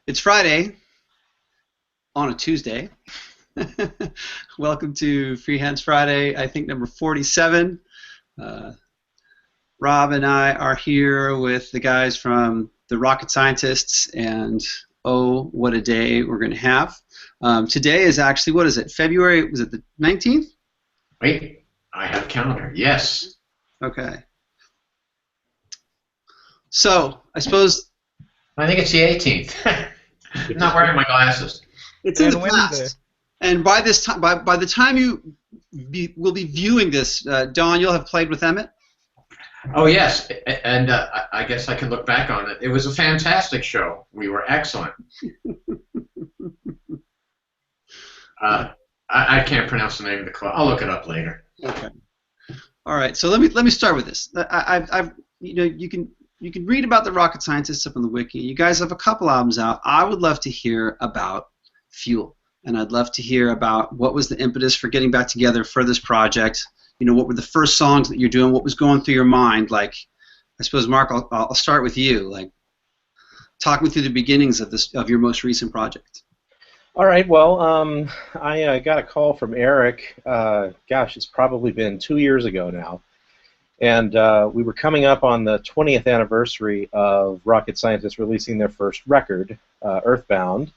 It's Friday on a Tuesday. Welcome to Freehands Friday, I think number 47. Rob and I are here with the guys from the Rocket Scientists, and oh, what a day we're going to have. Today is actually, what is it, February, was it the 19th? Wait, I have a calendar. Yes. Okay. So, I suppose I think it's the 18th. I'm not wearing my glasses. it's in the Wednesday. past. And by this time, by the time you will be viewing this, Don, you'll have played with Emmett. Oh, yes, and I guess I can look back on it. It was a fantastic show. We were excellent. I can't pronounce the name of the club. I'll look it up later. Okay. All right. So let me start with this. You can read about the Rocket Scientists up on the wiki. You guys have a couple albums out. I would love to hear about Fuel, and I'd love to hear about what was the impetus for getting back together for this project. You know, what were the first songs that you're doing? What was going through your mind? Like, I suppose, Mark, I'll start with you. Like, talk me through the beginnings of your most recent project. All right. Well, I got a call from Eric. Gosh, it's probably been 2 years ago now, and we were coming up on the 20th anniversary of Rocket Scientists releasing their first record, Earthbound,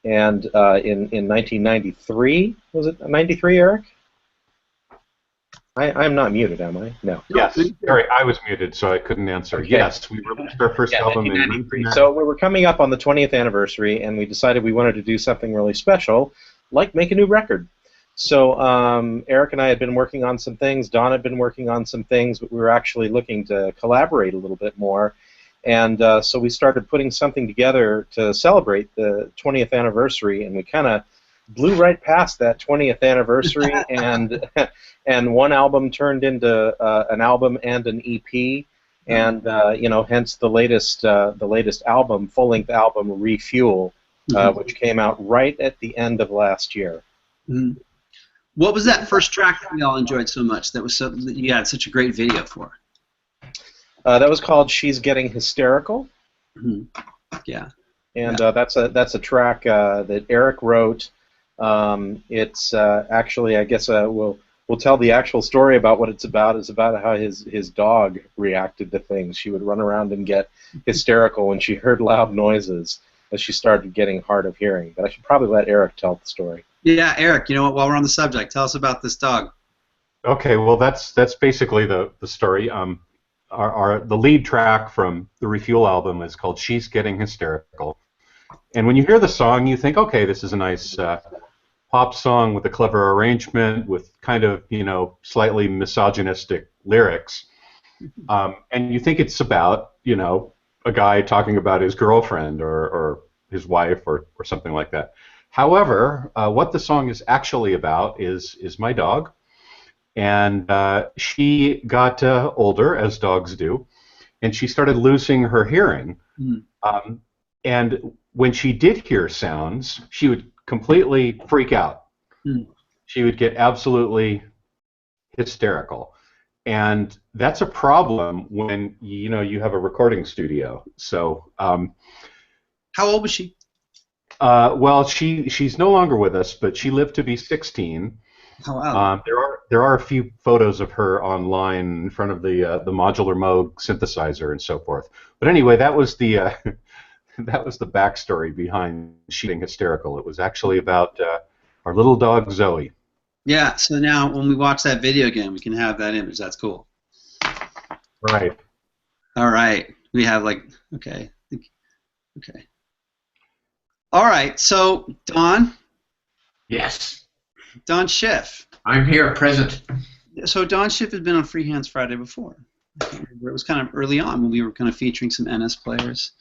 and in 1993, was it 93, Eric? I'm not muted, am I? No. Yes. Sorry, I was muted, so I couldn't answer. Okay. Yes, we released our first album in 1993. So we were coming up on the 20th anniversary, and we decided we wanted to do something really special, like make a new record. So Eric and I had been working on some things. Don had been working on some things, but we were actually looking to collaborate a little bit more. And so we started putting something together to celebrate the 20th anniversary, and we kind of blew right past that 20th anniversary, and one album turned into an album and an EP, and hence the latest album, full-length album, Refuel, which came out right at the end of last year. Mm-hmm. What was that first track that we all enjoyed so much? That you had such a great video for? That was called "She's Getting Hysterical." Mm-hmm. Yeah. And that's a track that Eric wrote. It's actually, I guess, we'll tell the actual story about what it's about. It's about how his dog reacted to things. She would run around and get hysterical when she heard loud noises as she started getting hard of hearing. But I should probably let Eric tell the story. Yeah, Eric, you know what, while we're on the subject, tell us about this dog. Okay, well, that's basically the story. The lead track from the Refuel album is called "She's Getting Hysterical," and when you hear the song, you think, okay, this is a nice pop song with a clever arrangement, with kind of, slightly misogynistic lyrics, and you think it's about, a guy talking about his girlfriend or his wife or something like that. However, what the song is actually about is my dog, and she got older, as dogs do, and she started losing her hearing, and when she did hear sounds, she would completely freak out. She would get absolutely hysterical, and that's a problem when you have a recording studio. So, how old was she? Well, she's no longer with us, but she lived to be 16. Oh, wow. There are a few photos of her online in front of the modular Moog synthesizer and so forth. But anyway, that was the that was the backstory behind She Getting Hysterical. It was actually about our little dog Zoe. Yeah. So now when we watch that video again, we can have that image. That's cool. Right. All right. We have okay. All right. So Don. Yes. Don Schiff. I'm here, present. So Don Schiff has been on Freehands Friday before. It was kind of early on when we were kind of featuring some NS players,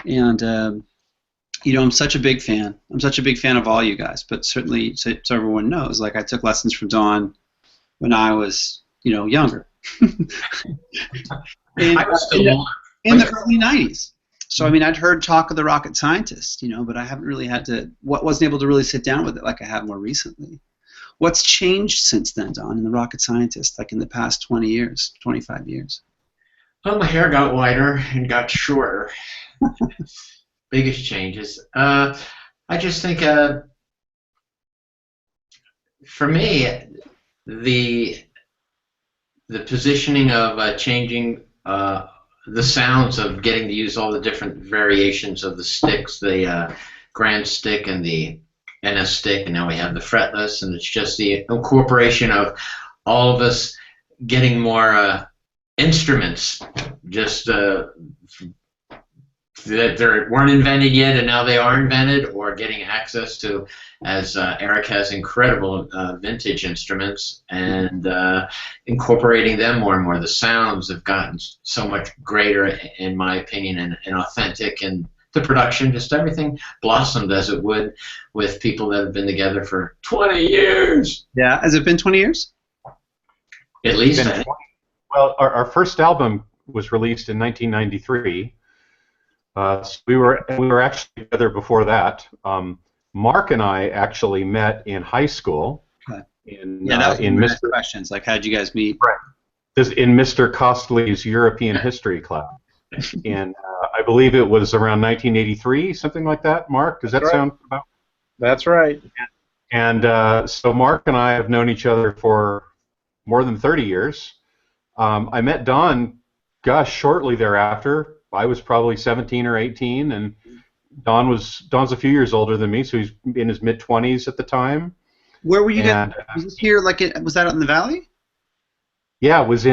and I'm such a big fan. I'm such a big fan of all you guys. But certainly, so everyone knows, I took lessons from Don when I was, younger. I was still in the early '90s. So I'd heard talk of the Rocket Scientists, but I haven't really wasn't able to really sit down with it like I have more recently. What's changed since then, Don, in the Rocket Scientist, in the past 20 years, 25 years? Well, my hair got wider and got shorter. Biggest changes. I just think, for me, the the positioning of changing the sounds of getting to use all the different variations of the sticks, the grand stick and the NS stick, and now we have the fretless, and it's just the incorporation of all of us getting more instruments, just that they weren't invented yet and now they are invented, or getting access to, as Eric has incredible vintage instruments, and incorporating them more and more. The sounds have gotten so much greater, in my opinion, and authentic, and the production, just everything blossomed as it would with people that have been together for 20 years. Yeah, has it been 20 years? At least. Well, our first album was released in 1993. So we were actually together before that. Mark and I actually met in high school. Okay. That was in Mr. Questions, like, how did you guys meet? Right. This in Mr. Costley's European history class, and I believe it was around 1983, something like that. Mark, does that sound about? That's right. And so Mark and I have known each other for more than 30 years. I met Don, gosh, shortly thereafter. I was probably 17 or 18, and Don's a few years older than me, so he's in his mid-20s at the time. Where were you guys? Was this here, was that out in the valley? Yeah, it was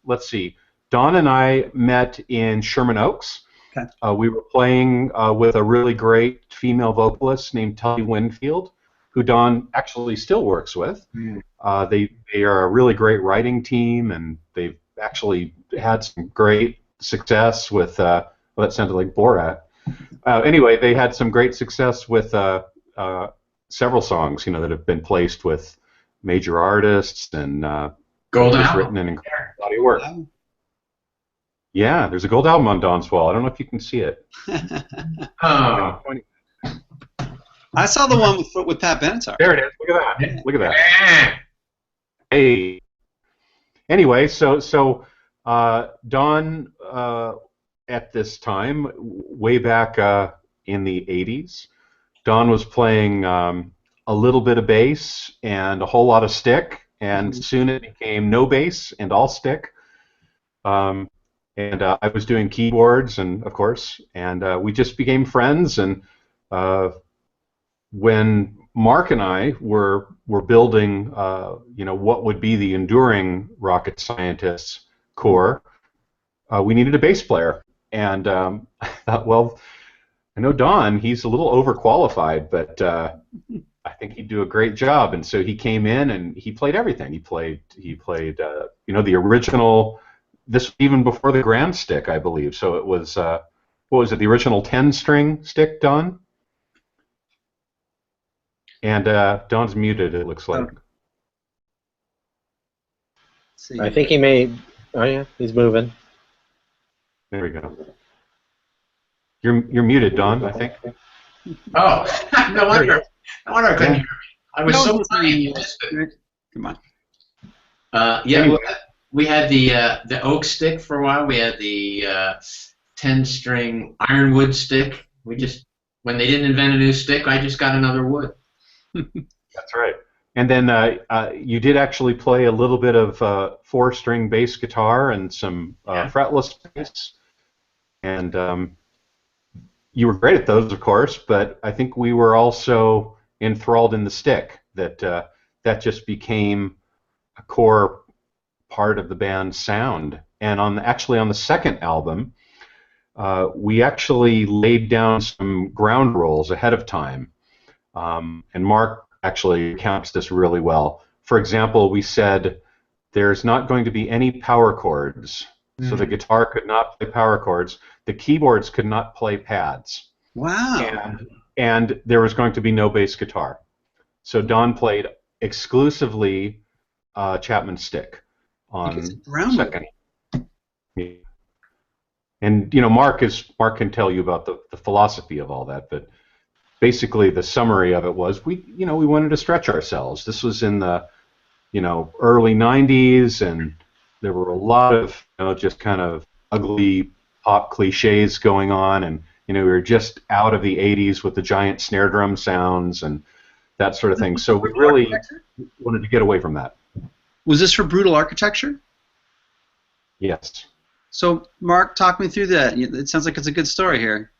let's see. Don and I met in Sherman Oaks. Okay. We were playing with a really great female vocalist named Tully Winfield, who Don actually still works with. Mm. They are a really great writing team, and they've actually had some great success with, well, that sounded like Borat. Anyway, they had some great success with several songs, that have been placed with major artists, and Gold just album. written an incredible body of work. Wow. Yeah, there's a gold album on Don's wall. I don't know if you can see it. Oh. I saw the one with Pat Benatar. There it is. Look at that. Look at that. Hey. Anyway, so Don, at this time, way back in the 80s, Don was playing a little bit of bass and a whole lot of stick, and soon it became no bass and all stick. And I was doing keyboards, and of course, and we just became friends. And when Mark and I were building, what would be the enduring Rocket Scientists core, we needed a bass player. And I thought, well, I know Don, he's a little overqualified, but I think he'd do a great job. And so he came in and he played everything. He played, the original. This even before the grand stick, I believe. So it was, what was it? The original 10-string stick, Don. And Don's muted, it looks like. I think he may. Oh yeah, he's moving. There we go. You're muted, Don, I think. Oh, no wonder I couldn't hear me. I was so funny you missed it. Come on. Yeah, Anyway. we had the oak stick for a while. We had the 10-string ironwood stick. When they didn't invent a new stick, I just got another wood. That's right. And then you did actually play a little bit of 4-string bass guitar and some fretless bass. And you were great at those, of course, but I think we were also enthralled in the stick, that just became a core part of the band's sound. And actually on the second album, we actually laid down some ground rules ahead of time. And Mark actually accounts this really well. For example, we said there's not going to be any power chords. So the guitar could not play power chords. The keyboards could not play pads. Wow. And there was going to be no bass guitar. So Don played exclusively Chapman stick on second. Yeah. And Mark can tell you about the philosophy of all that, but basically the summary of it was we wanted to stretch ourselves. This was in the early 90s, and there were a lot of just kind of ugly pop cliches going on, and we were just out of the '80s with the giant snare drum sounds and that sort of thing. So we really wanted to get away from that. Was this for Brutal Architecture? Yes. So, Mark, talk me through that. It sounds like it's a good story here.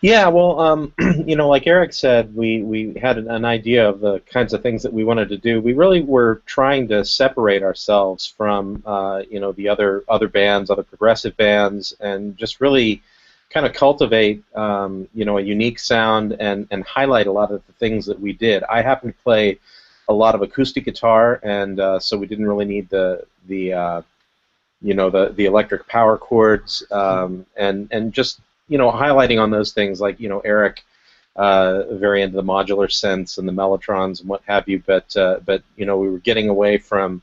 Yeah, well, like Eric said, we had an idea of the kinds of things that we wanted to do. We really were trying to separate ourselves from, the other bands, other progressive bands, and just really kind of cultivate, a unique sound and highlight a lot of the things that we did. I happen to play a lot of acoustic guitar, and so we didn't really need the electric power chords, and just highlighting on those things, like Eric, very into the modular synths and the mellotrons and what have you, but we were getting away from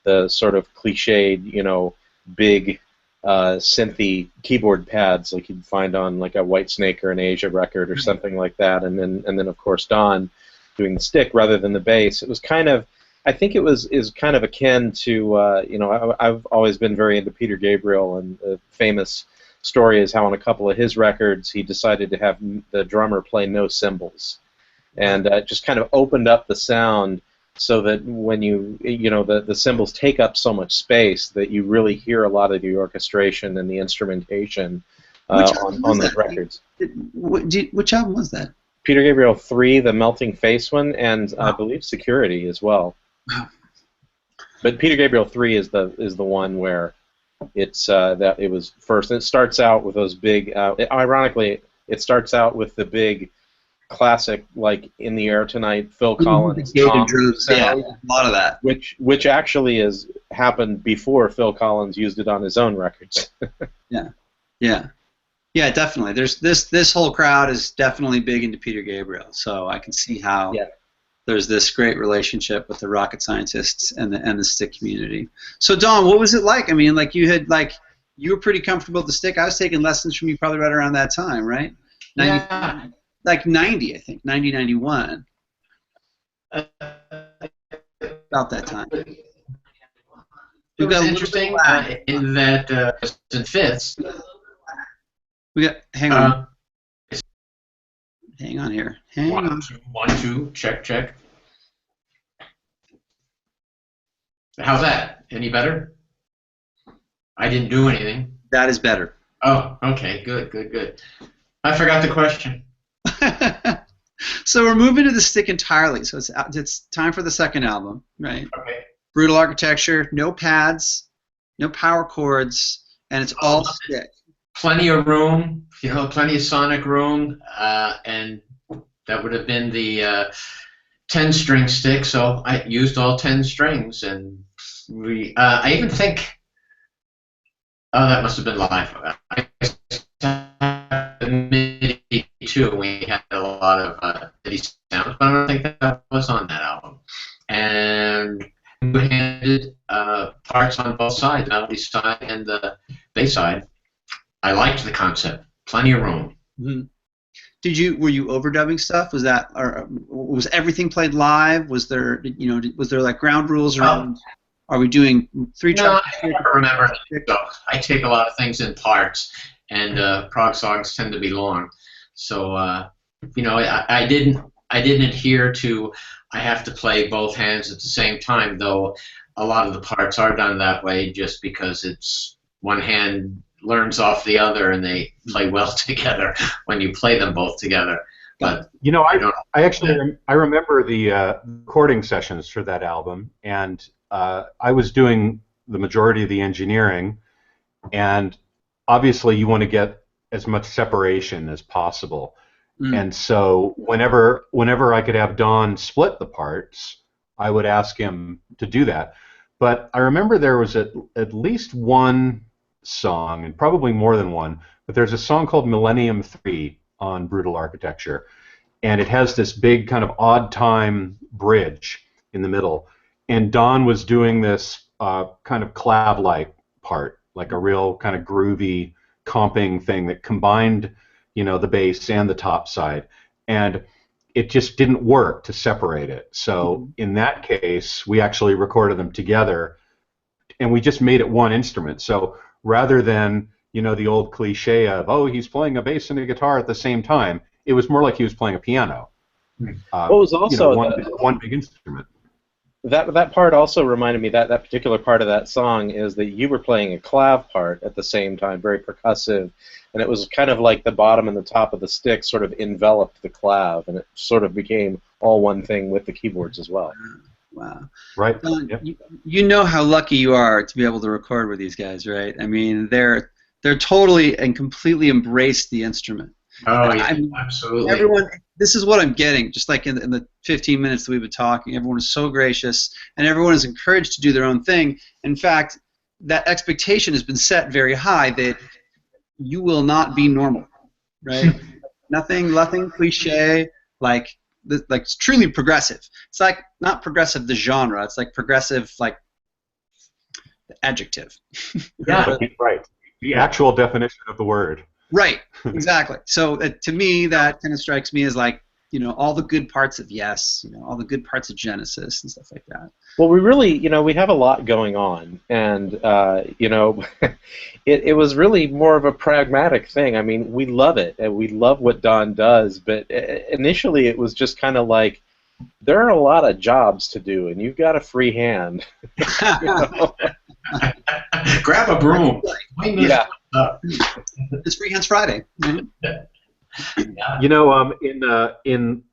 the sort of cliched, big synthy keyboard pads like you'd find on like a Whitesnake or an Asia record or something like that, and then of course Don doing the stick rather than the bass. It was kind of, I think it is kind of akin to, I've always been very into Peter Gabriel, and the famous story is how on a couple of his records he decided to have the drummer play no cymbals, and just kind of opened up the sound so that when the cymbals take up so much space that you really hear a lot of the orchestration and the instrumentation on those records. Which album was that? Peter Gabriel 3, the Melting Face one, and I believe Security as well. Wow. But Peter Gabriel 3 is the one where it's that it was first. And it starts out with those big. Ironically, it starts out with the big classic, like "In the Air Tonight," Phil Collins. Yeah, a lot of that. Which actually has happened before Phil Collins used it on his own records. Yeah, definitely. There's this whole crowd is definitely big into Peter Gabriel, so I can see how there's this great relationship with the rocket scientists and the stick community. So Don, what was it like? I mean, like you were pretty comfortable with the stick. I was taking lessons from you probably right around that time, right? 90, Yeah. Like 90, I think, 90, 91. About that time. It was interesting in that in fifths. Hang on. Hang on here. Hang on. 1, 2, check. How's that? Any better? I didn't do anything. That is better. Oh, okay, good. I forgot the question. So we're moving to the stick entirely. So it's time for the second album, right? Okay. Brutal Architecture, no pads, no power chords, and it's all stick. Plenty of room, plenty of sonic room, and that would have been the 10-string stick. So I used all 10 strings, and I even think, that must have been live. MIDI too. We had a lot of MIDI sounds, but I don't think that was on that album. And we handed parts on both sides, melody side and the bass side. I liked the concept. Plenty of room. Mm-hmm. Were you overdubbing stuff? Was that, or was everything played live? Was there like ground rules around? Are we doing 3 tracks? No, I never remember. So I take a lot of things in parts, and prog songs tend to be long. So I didn't adhere to I have to play both hands at the same time, though a lot of the parts are done that way just because it's one hand learns off the other and they play well together when you play them both together. But I remember the recording sessions for that album, and I was doing the majority of the engineering, and obviously you want to get as much separation as possible. And so whenever I could have Don split the parts, I would ask him to do that. But I remember there was at least one song, and probably more than one, but there's a song called Millennium 3 on Brutal Architecture, and it has this big kind of odd time bridge in the middle, and Don was doing this kind of clav-like part, like a real kind of groovy comping thing that combined the bass and the top side, and it just didn't work to separate it. So in that case, we actually recorded them together, and we just made it one instrument. So rather than the old cliche of, oh, he's playing a bass and a guitar at the same time. It was more like he was playing a piano. What was also one big instrument. That part also reminded me, that particular part of that song is that you were playing a clav part at the same time, very percussive, and it was kind of like the bottom and the top of the stick sort of enveloped the clav, and it sort of became all one thing with the keyboards as well. Wow. Right. Yep. You know how lucky you are to be able to record with these guys, right? I mean, they're totally and completely embraced the instrument. Oh, yeah, absolutely. Everyone, this is what I'm getting. Just like in the 15 minutes that we've been talking, everyone is so gracious, and everyone is encouraged to do their own thing. In fact, that expectation has been set very high that you will not be normal, right? nothing cliche, like it's truly progressive. It's like not progressive the genre. It's like progressive like the adjective. Yeah, right. The actual definition of the word. Right, exactly. So to me, that kind of strikes me as like, all the good parts of Yes, all the good parts of Genesis and stuff like that. Well, we really, we have a lot going on, and it was really more of a pragmatic thing. I mean, we love it, and we love what Don does, but initially it was just kind of like, there are a lot of jobs to do, and you've got a free hand. Grab a broom. Yeah. It's Free Hands Friday. Right?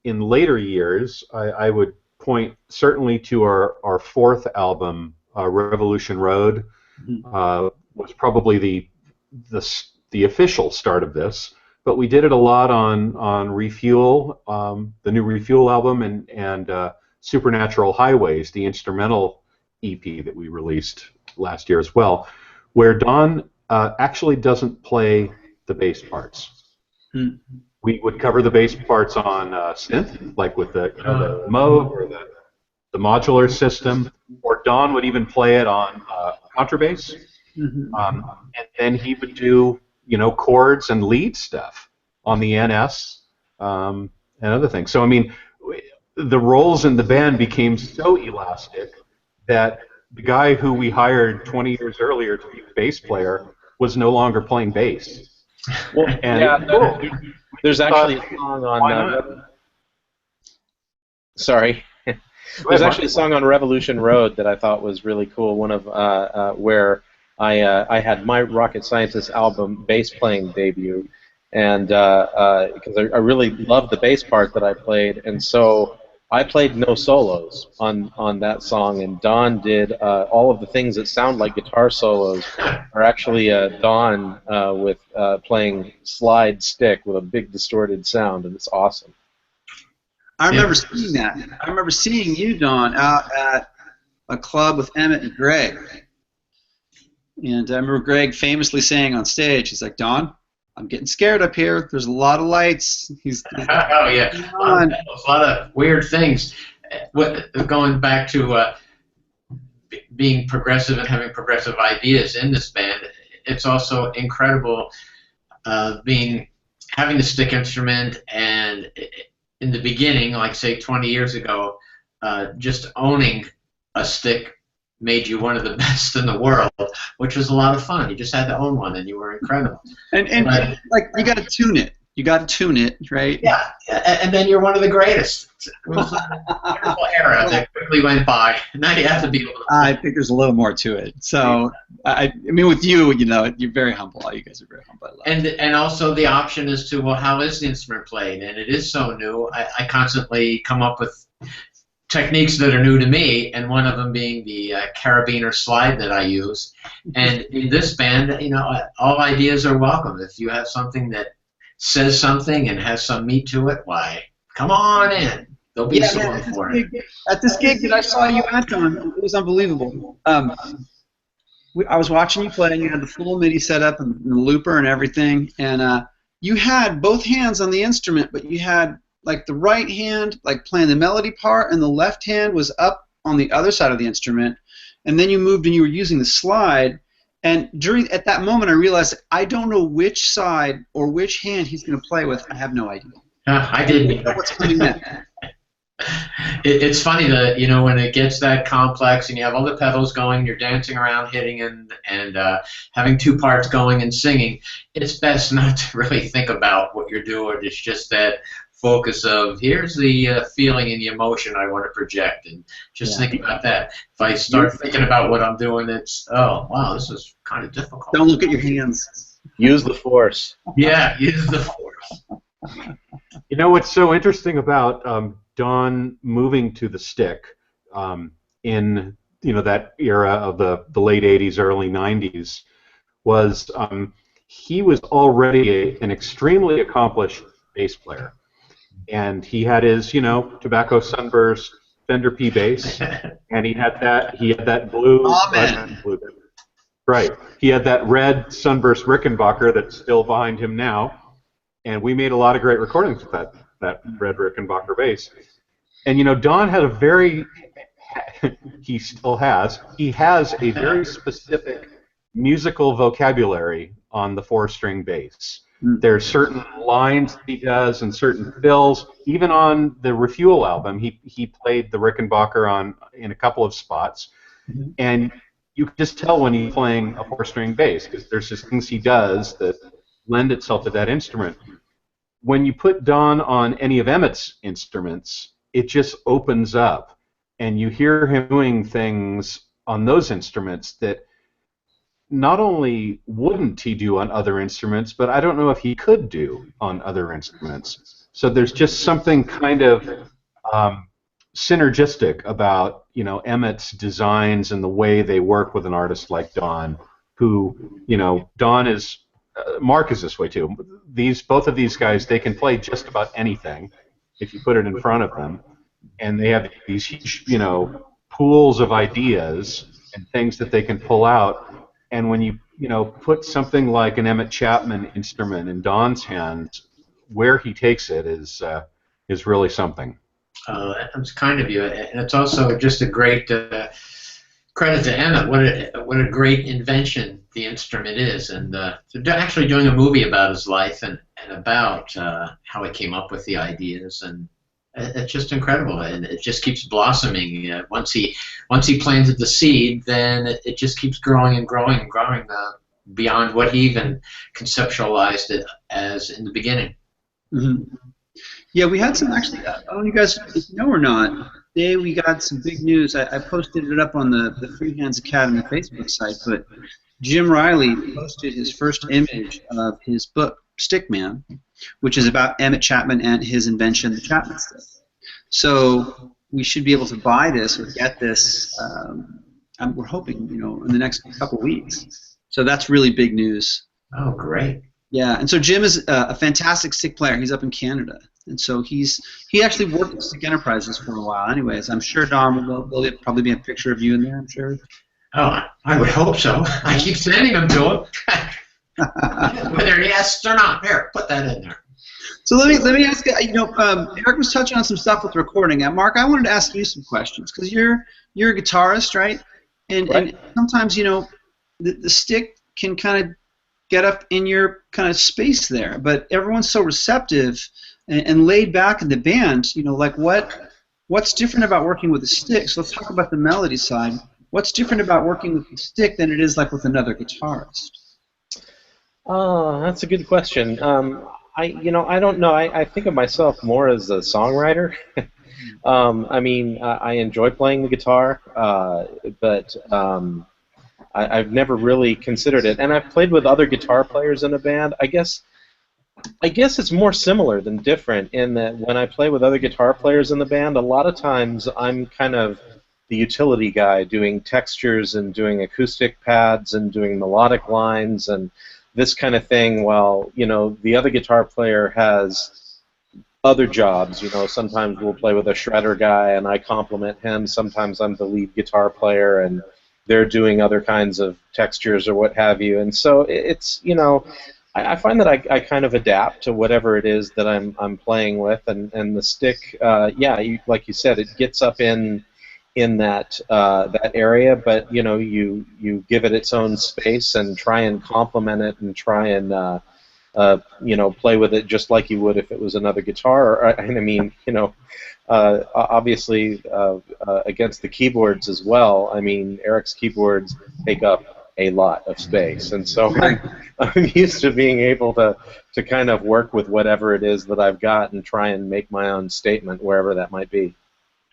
In later years, I would point certainly to our fourth album, Revolution Road, was probably the official start of this. But we did it a lot on Refuel, the new Refuel album, and Supernatural Highways, the instrumental EP that we released last year as well, where Don actually doesn't play the bass parts. We would cover the bass parts on synth, like with the Moog or the modular system, or Don would even play it on contrabass, and then he would do chords and lead stuff on the NS and other things. So I mean, the roles in the band became so elastic that the guy who we hired 20 years earlier to be the bass player was no longer playing bass. Well, there's actually a song on. Sorry. There's actually a song on Revolution Road that I thought was really cool. One of where I had my Rocket Scientist album bass playing debut, and because I really loved the bass part that I played, and so I played no solos on that song, and Don did all of the things that sound like guitar solos are actually Don with playing slide stick with a big distorted sound, and it's awesome. I remember seeing that. I remember seeing you, Don, out at a club with Emmett and Greg. And I remember Greg famously saying on stage, he's like, Don, I'm getting scared up here. There's a lot of lights. Oh, yeah. A lot of weird things. Going back to being progressive and having progressive ideas in this band, it's also incredible having the stick instrument, and in the beginning, like say 20 years ago, just owning a stick made you one of the best in the world, which was a lot of fun. You just had to own one, and you were incredible. And like you got to tune it. You got to tune it, right? Yeah, and then you're one of the greatest. It was a wonderful era that quickly went by. Now you have to be able to. I think there's a little more to it. So I mean, with you, you're very humble. All you guys are very humble. And also the option as to, well, how is the instrument played? And it is so new. I constantly come up with techniques that are new to me, and one of them being the carabiner slide that I use. And in this band, all ideas are welcome. If you have something that says something and has some meat to it, why, come on in. There'll be a song for it. At this gig that I saw you at, Don, it was unbelievable. I was watching you play, and you had the full MIDI setup and the looper and everything, and you had both hands on the instrument, but you had like the right hand like playing the melody part, and the left hand was up on the other side of the instrument, and then you moved and you were using the slide. And at that moment, I realized I don't know which side or which hand he's going to play with. I have no idea. I didn't. What's coming next? It's funny that when it gets that complex and you have all the pedals going, you're dancing around, hitting and having two parts going and singing. It's best not to really think about what you're doing. It's just that focus of here's the feeling and the emotion I want to project, and just think about that. If I start thinking about what I'm doing, it's oh wow, this is kind of difficult. Don't look at your hands. Use the force. Yeah, use the force. You know what's so interesting about Don moving to the stick in that era of the late '80s, early '90s was he was already an extremely accomplished bass player, and he had his tobacco sunburst Fender P bass, and he had that blue, right? He had that red sunburst Rickenbacker that's still behind him now. And we made a lot of great recordings with that red Rickenbacker bass. And Don had he still has a very specific musical vocabulary on the 4-string bass. There's certain lines that he does and certain fills. Even on the Refuel album, he played the Rickenbacker in a couple of spots. And you can just tell when he's playing a 4-string bass because there's just things he does that lend itself to that instrument. When you put Don on any of Emmett's instruments, it just opens up, and you hear him doing things on those instruments that not only wouldn't he do on other instruments, but I don't know if he could do on other instruments. So there's just something kind of synergistic about Emmett's designs and the way they work with an artist like Don, who Don is. Mark is this way too. Both of these guys, they can play just about anything if you put it in front of them, and they have these huge, pools of ideas and things that they can pull out. And when you put something like an Emmett Chapman instrument in Don's hands, where he takes it is really something. That's kind of you, and it's also just a great credit to Emmett. What a great invention the instrument is, and they're actually doing a movie about his life and about how he came up with the ideas, and it's just incredible, and it just keeps blossoming. Once he planted the seed, then it just keeps growing and growing and growing beyond what he even conceptualized it as in the beginning. Mm-hmm. Yeah, we had some actually. I don't know if you guys know or not. Today we got some big news. I posted it up on the Free Hands Academy Facebook site, but Jim Riley posted his first image of his book, Stickman, which is about Emmett Chapman and his invention, the Chapman stick. So we should be able to buy this or get this, we're hoping, in the next couple weeks. So that's really big news. Oh, great. Yeah, and so Jim is a fantastic stick player. He's up in Canada. And so he actually worked at Stick Enterprises for a while. Anyways, I'm sure, Don, there'll probably be a picture of you in there, I'm sure. Oh, I would hope so. I keep sending them to him. Whether he asks or not. Here, put that in there. So let me ask you, Eric was touching on some stuff with recording. Mark, I wanted to ask you some questions, because you're a guitarist, right? And sometimes, the stick can kind of get up in your kind of space there, but everyone's so receptive and laid back in the band, like what's different about working with a stick? So let's talk about the melody side. What's different about working with the stick than it is like with another guitarist? That's a good question. I don't know. I think of myself more as a songwriter. I enjoy playing the guitar, but I've never really considered it. And I've played with other guitar players in a band. I guess it's more similar than different in that when I play with other guitar players in the band, a lot of times I'm kind of the utility guy doing textures and doing acoustic pads and doing melodic lines and this kind of thing, while the other guitar player has other jobs. Sometimes we'll play with a shredder guy and I compliment him. Sometimes I'm the lead guitar player and they're doing other kinds of textures or what have you. And so it's I find that I kind of adapt to whatever it is that I'm playing with, and the stick, like you said, it gets up in that area, but you give it its own space and try and complement it and try and play with it just like you would if it was another guitar. And I mean, obviously against the keyboards as well. I mean, Eric's keyboards take up a lot of space, and so I'm used to being able to kind of work with whatever it is that I've got and try and make my own statement wherever that might be.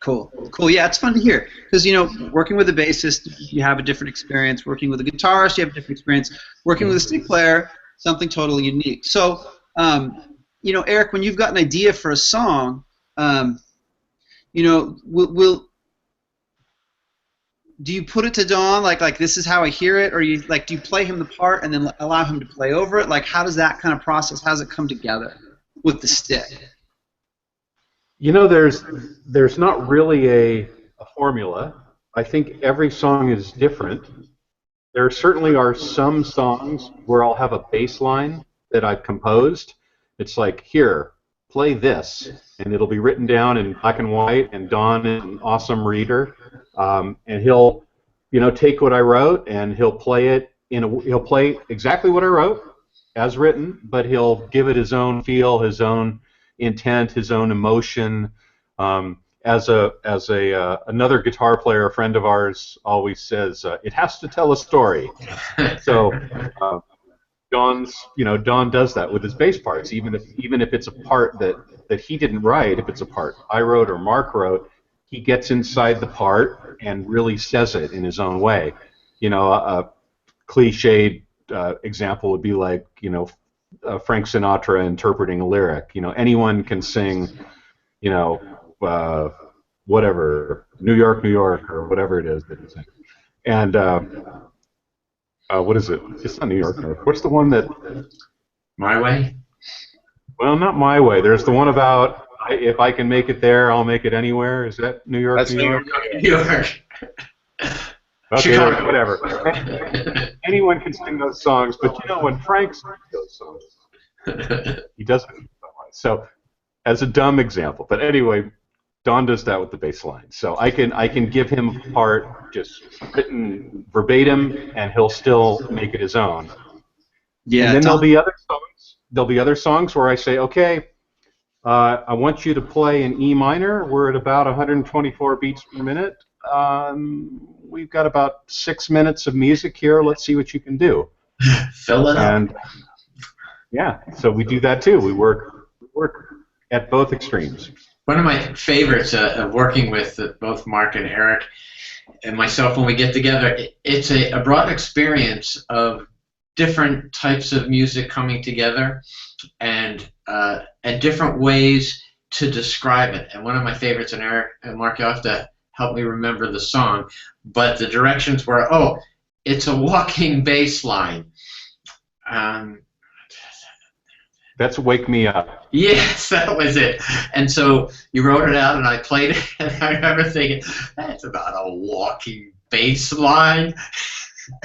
Cool. Yeah, it's fun to hear because working with a bassist, you have a different experience. Working with a guitarist, you have a different experience. Working with a stick player, something totally unique. So, Eric, when you've got an idea for a song, do you put it to Don like this is how I hear it, or do you play him the part and then allow him to play over it? Like, how does that kind of process? How does it come together with the stick? There's not really a formula. I think every song is different. There certainly are some songs where I'll have a bass line that I've composed. It's like, here, play this, and it'll be written down in black and white, and Don is an awesome reader, and he'll take what I wrote and he'll play it he'll play exactly what I wrote as written, but he'll give it his own feel, his own intent, his own emotion. Another guitar player, a friend of ours, always says, it has to tell a story. So Don does that with his bass parts, even if it's a part that he didn't write. If it's a part I wrote or Mark wrote, he gets inside the part and really says it in his own way. A cliched example would be like Frank Sinatra interpreting a lyric. Anyone can sing, whatever, New York, New York, or whatever it is that he's singing. And what is it? It's not New York, New York. What's the one that? My Way? Well, not My Way. There's the one about if I can make it there, I'll make it anywhere. Is that New York? That's New York. New York. Okay, Chicago. whatever. Anyone can sing those songs, but when Frank sings those songs, he does it. So, as a dumb example, but anyway, Don does that with the bass line. So I can give him a part just written verbatim, and he'll still make it his own. Yeah. And then there'll be other songs. There'll be other songs where I say, okay, I want you to play in E minor. We're at about 124 beats per minute. We've got about 6 minutes of music here. Let's see what you can do. Fill it up. And yeah, so we do that too. We work at both extremes. One of my favorites of working with both Mark and Eric and myself when we get together, it's a broad experience of different types of music coming together and different ways to describe it. And one of my favorites, and Eric and Mark, you'll have to help me remember the song, but the directions were, it's a walking bass line. That's Wake Me Up. Yes, that was it. And so you wrote it out, and I played it, and I remember thinking, that's about a walking bass line.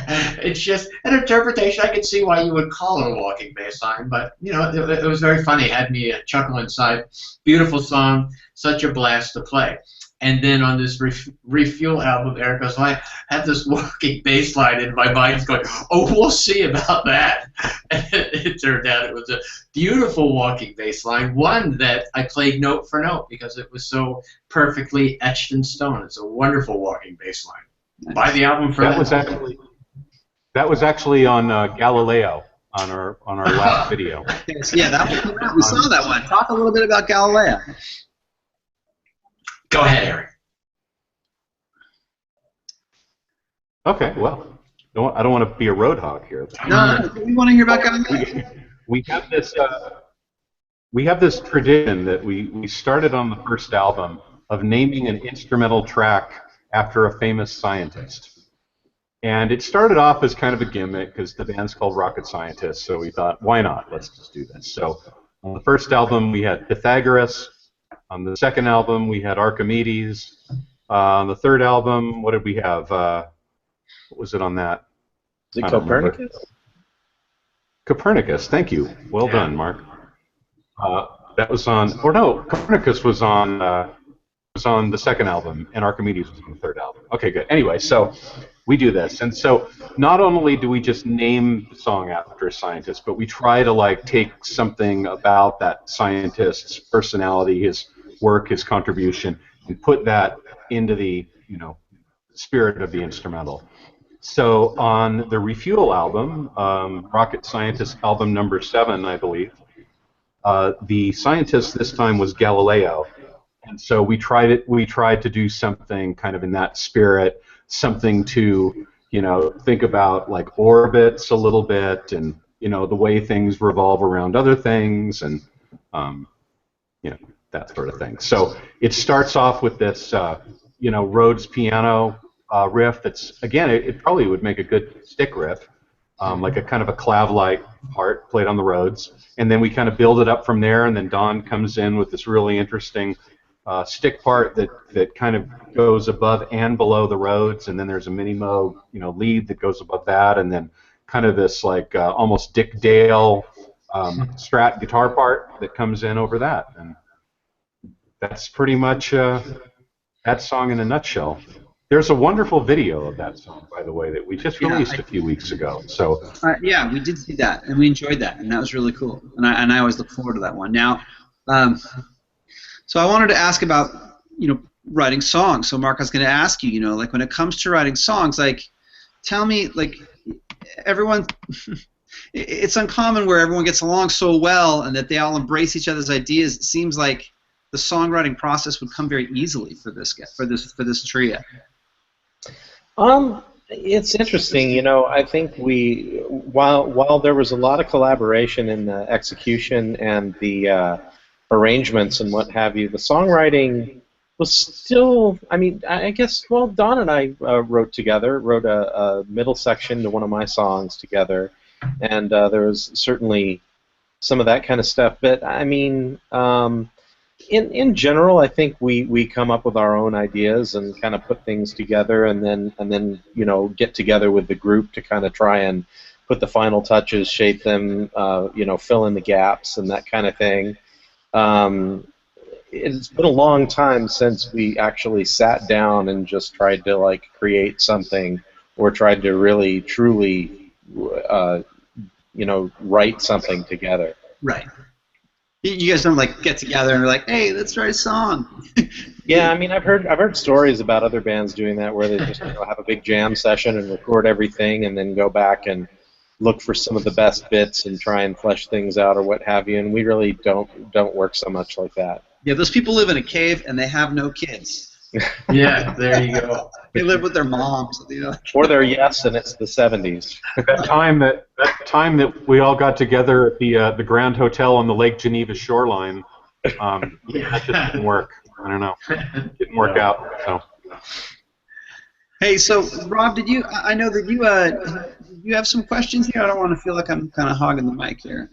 It's just an interpretation. I can see why you would call it a walking bass line, but it was very funny. It had me chuckle inside. Beautiful song, such a blast to play. And then on this Refuel album, Eric goes, I have this walking bass line in my mind going, we'll see about that. And it turned out it was a beautiful walking bass line, one that I played note for note because it was so perfectly etched in stone. It's a wonderful walking bass line. Nice. Buy the album for that. That was actually on Galileo on our last video. Yeah, that one. We saw that one. Talk a little bit about Galileo. Go ahead, Eric. Okay, well, I don't want to be a road hog here. No, we want to hear about Galileo. We have this tradition that we started on the first album of naming an instrumental track after a famous scientist. And it started off as kind of a gimmick because the band's called Rocket Scientists, so we thought, why not? Let's just do this. So on the first album, we had Pythagoras. On the second album, we had Archimedes. On the third album, what did we have? What was it on that? Is it Copernicus? Copernicus, thank you. Well done, Mark. That was on, or no, Copernicus was on the second album, and Archimedes was on the third album. Okay, good. Anyway, so we do this. And so not only do we just name the song after a scientist, but we try to like take something about that scientist's personality, his work, his contribution, and put that into the, you know, spirit of the instrumental. So on the Refuel album, Rocket Scientist album number 7, I believe, the scientist this time was Galileo, and so we tried to do something kind of in that spirit, something to, you know, think about like orbits a little bit, and, you know, the way things revolve around other things, and you know, that sort of thing. So it starts off with this, you know, Rhodes piano riff. That's, again, it probably would make a good stick riff, like a kind of a clav-like part played on the Rhodes, and then we kind of build it up from there. And then Don comes in with this really interesting stick part that kind of goes above and below the Rhodes, and then there's a mini-mo, you know, lead that goes above that, and then kind of this like almost Dick Dale Strat guitar part that comes in over that, and that's pretty much that song in a nutshell. There's a wonderful video of that song, by the way, that we just released a few weeks ago. So yeah, we did see that, and we enjoyed that, and that was really cool. And I always look forward to that one. Now, so I wanted to ask about, you know, writing songs. So Mark, I was going to ask you, you know, like when it comes to writing songs, like tell me, like everyone, it's uncommon where everyone gets along so well and that they all embrace each other's ideas. It seems like the songwriting process would come very easily for this trio. It's interesting, you know. I think while there was a lot of collaboration in the execution and the arrangements and what have you, the songwriting was still, I mean, I guess, well, Don and I wrote a middle section to one of my songs together, and there was certainly some of that kind of stuff. But I mean, in general, I think we come up with our own ideas and kind of put things together, and then you know, get together with the group to kind of try and put the final touches, shape them, you know, fill in the gaps and that kind of thing. It's been a long time since we actually sat down and just tried to like create something, or tried to really truly you know, write something together. Right. You guys don't like get together and be like, "Hey, let's write a song." Yeah, I mean, I've heard stories about other bands doing that, where they just, you know, have a big jam session and record everything, and then go back and look for some of the best bits and try and flesh things out or what have you. And we really don't work so much like that. Yeah, those people live in a cave and they have no kids. Yeah, there you go. They live with their moms, you know. Or they're yes, and it's the 70s. that time that we all got together at the Grand Hotel on the Lake Geneva shoreline, that just didn't work. I don't know, didn't work out. So. Hey, so Rob, I know that you have some questions here. I don't want to feel like I'm kind of hogging the mic here.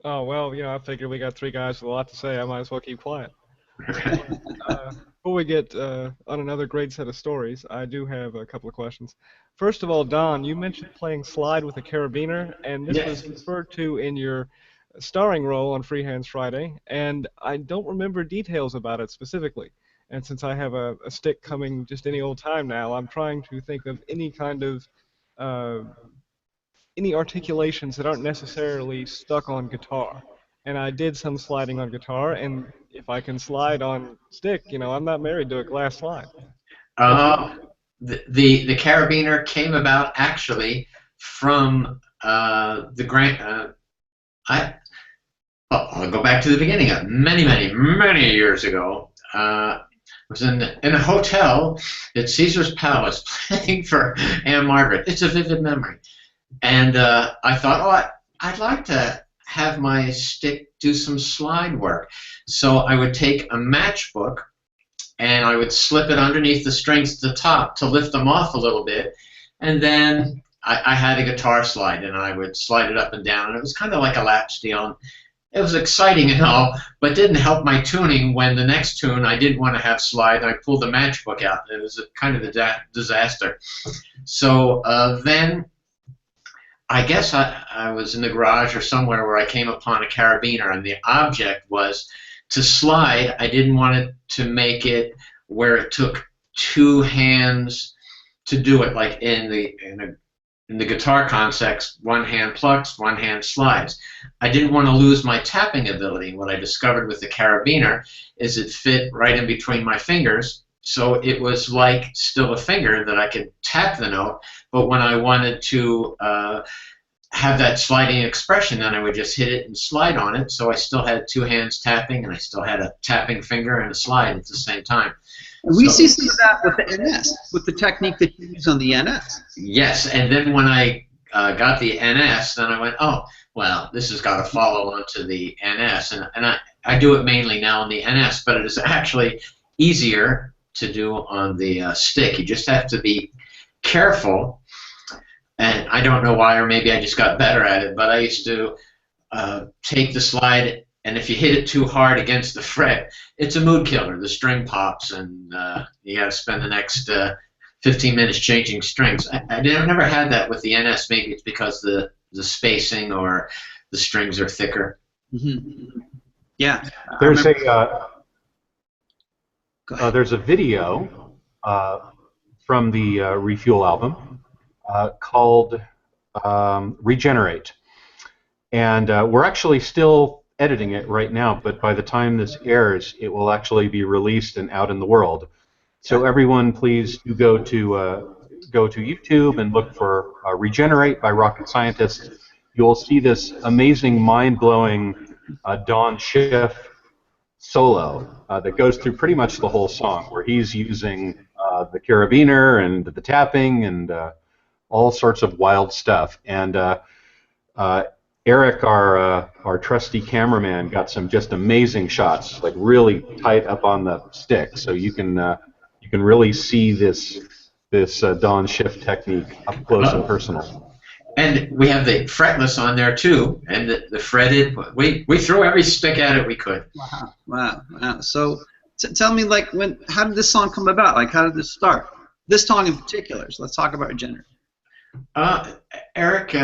Oh well, you know, I figured we got three guys with a lot to say. I might as well keep quiet. Before we get on another great set of stories, I do have a couple of questions. First of all, Don, you mentioned playing slide with a carabiner, and this was referred to in your starring role on Freehands Friday, and I don't remember details about it specifically. And since I have a stick coming just any old time now, I'm trying to think of any kind of any articulations that aren't necessarily stuck on guitar. And I did some sliding on guitar, and if I can slide on stick, you know, I'm not married to a glass slide. The carabiner came about actually from the Grand. I'll go back to the beginning. Many years ago, I was in a hotel at Caesar's Palace playing for Anne Margaret. It's a vivid memory, and I thought, oh, I'd like to have my stick do some slide work. So I would take a matchbook and I would slip it underneath the strings at the top to lift them off a little bit, and then I had a guitar slide and I would slide it up and down, and it was kind of like a lap steel. It was exciting and all, but didn't help my tuning when the next tune I didn't want to have slide. I pulled the matchbook out. It was kind of a disaster. So then I guess I was in the garage or somewhere where I came upon a carabiner, and the object was to slide. I didn't want it to make it where it took two hands to do it like in the guitar context, one hand plucks, one hand slides. I didn't want to lose my tapping ability. What I discovered with the carabiner is it fit right in between my fingers, so it was like still a finger that I could tap the note, but when I wanted to have that sliding expression, then I would just hit it and slide on it, so I still had two hands tapping, and I still had a tapping finger and a slide at the same time. And we see some of that with the NS, with the technique that you use on the NS. Yes, and then when I got the NS, then I went, oh, well, this has got to follow onto the NS, and I do it mainly now on the NS, but it is actually easier to do on the stick. You just have to be careful, and I don't know why, or maybe I just got better at it, but I used to take the slide, and if you hit it too hard against the fret, it's a mood killer. The string pops, and you got to spend the next 15 minutes changing strings. I never had that with the NS. Maybe it's because the spacing or the strings are thicker. Mm-hmm. Yeah. There's there's a video from the Refuel album called Regenerate, and we're actually still editing it right now, but by the time this airs, it will actually be released and out in the world. So everyone, please do go to YouTube and look for Regenerate by Rocket Scientists. You'll see this amazing, mind-blowing Don Schiff solo that goes through pretty much the whole song, where he's using the carabiner and the tapping and all sorts of wild stuff. And Eric, our trusty cameraman, got some just amazing shots, like really tight up on the stick, so you can really see this Don Schiff technique up close and personal. And we have the fretless on there too, and the fretted. We threw every stick at it we could. Wow. So tell me, like, how did this song come about? Like, how did this start? This song in particular. So let's talk about Regenerate. Eric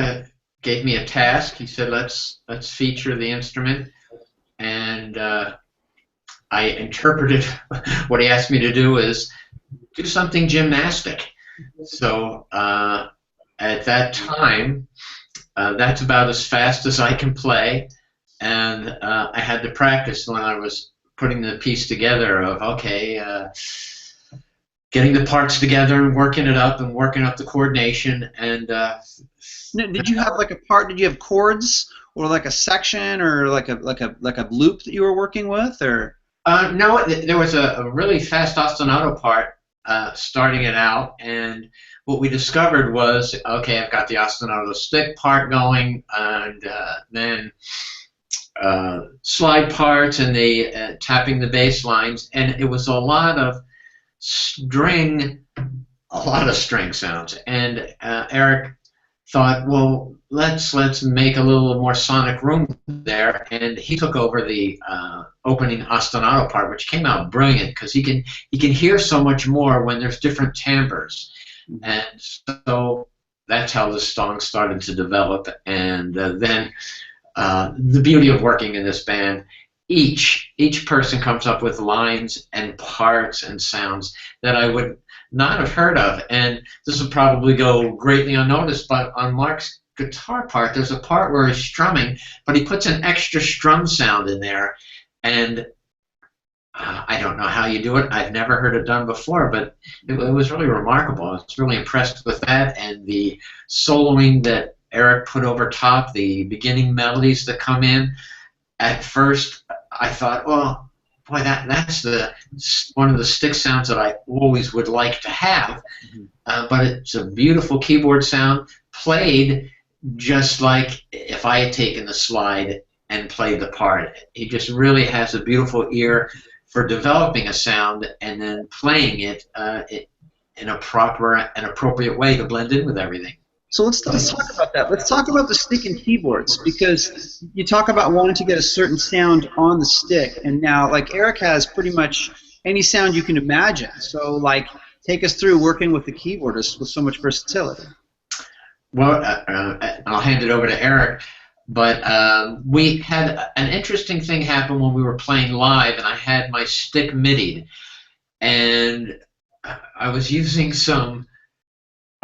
gave me a task. He said, let's feature the instrument, and I interpreted what he asked me to do is do something gymnastic. So at that time, that's about as fast as I can play, and I had to practice when I was putting the piece together of, okay, getting the parts together and working it up and working up the coordination. And did you have like a part? Did you have chords or like a section or like a loop that you were working with, or? No, there was a really fast ostinato part starting it out, and what we discovered was, okay, I've got the ostinato stick part going, and then slide parts and the tapping the bass lines, and it was a lot of string sounds. And Eric thought, well, let's make a little more sonic room there, and he took over the opening ostinato part, which came out brilliant because he can hear so much more when there's different timbres, and so that's how the song started to develop. And then the beauty of working in this band, each person comes up with lines and parts and sounds that I would not have heard of, and this will probably go greatly unnoticed, but on Mark's guitar part, there's a part where he's strumming, but he puts an extra strum sound in there, and I don't know how you do it. I've never heard it done before, but it was really remarkable. I was really impressed with that, and the soloing that Eric put over top, the beginning melodies that come in. At first, I thought, well, boy, that's one of the stick sounds that I always would like to have, but it's a beautiful keyboard sound, played just like if I had taken the slide and played the part. He just really has a beautiful ear for developing a sound and then playing it in a proper and appropriate way to blend in with everything. So let's talk about that. Let's talk about the stick and keyboards, because you talk about wanting to get a certain sound on the stick, and now, like, Eric has pretty much any sound you can imagine. So, like, take us through working with the keyboard with so much versatility. Well, I'll hand it over to Eric, but we had an interesting thing happen when we were playing live, and I had my stick midied, and I was using some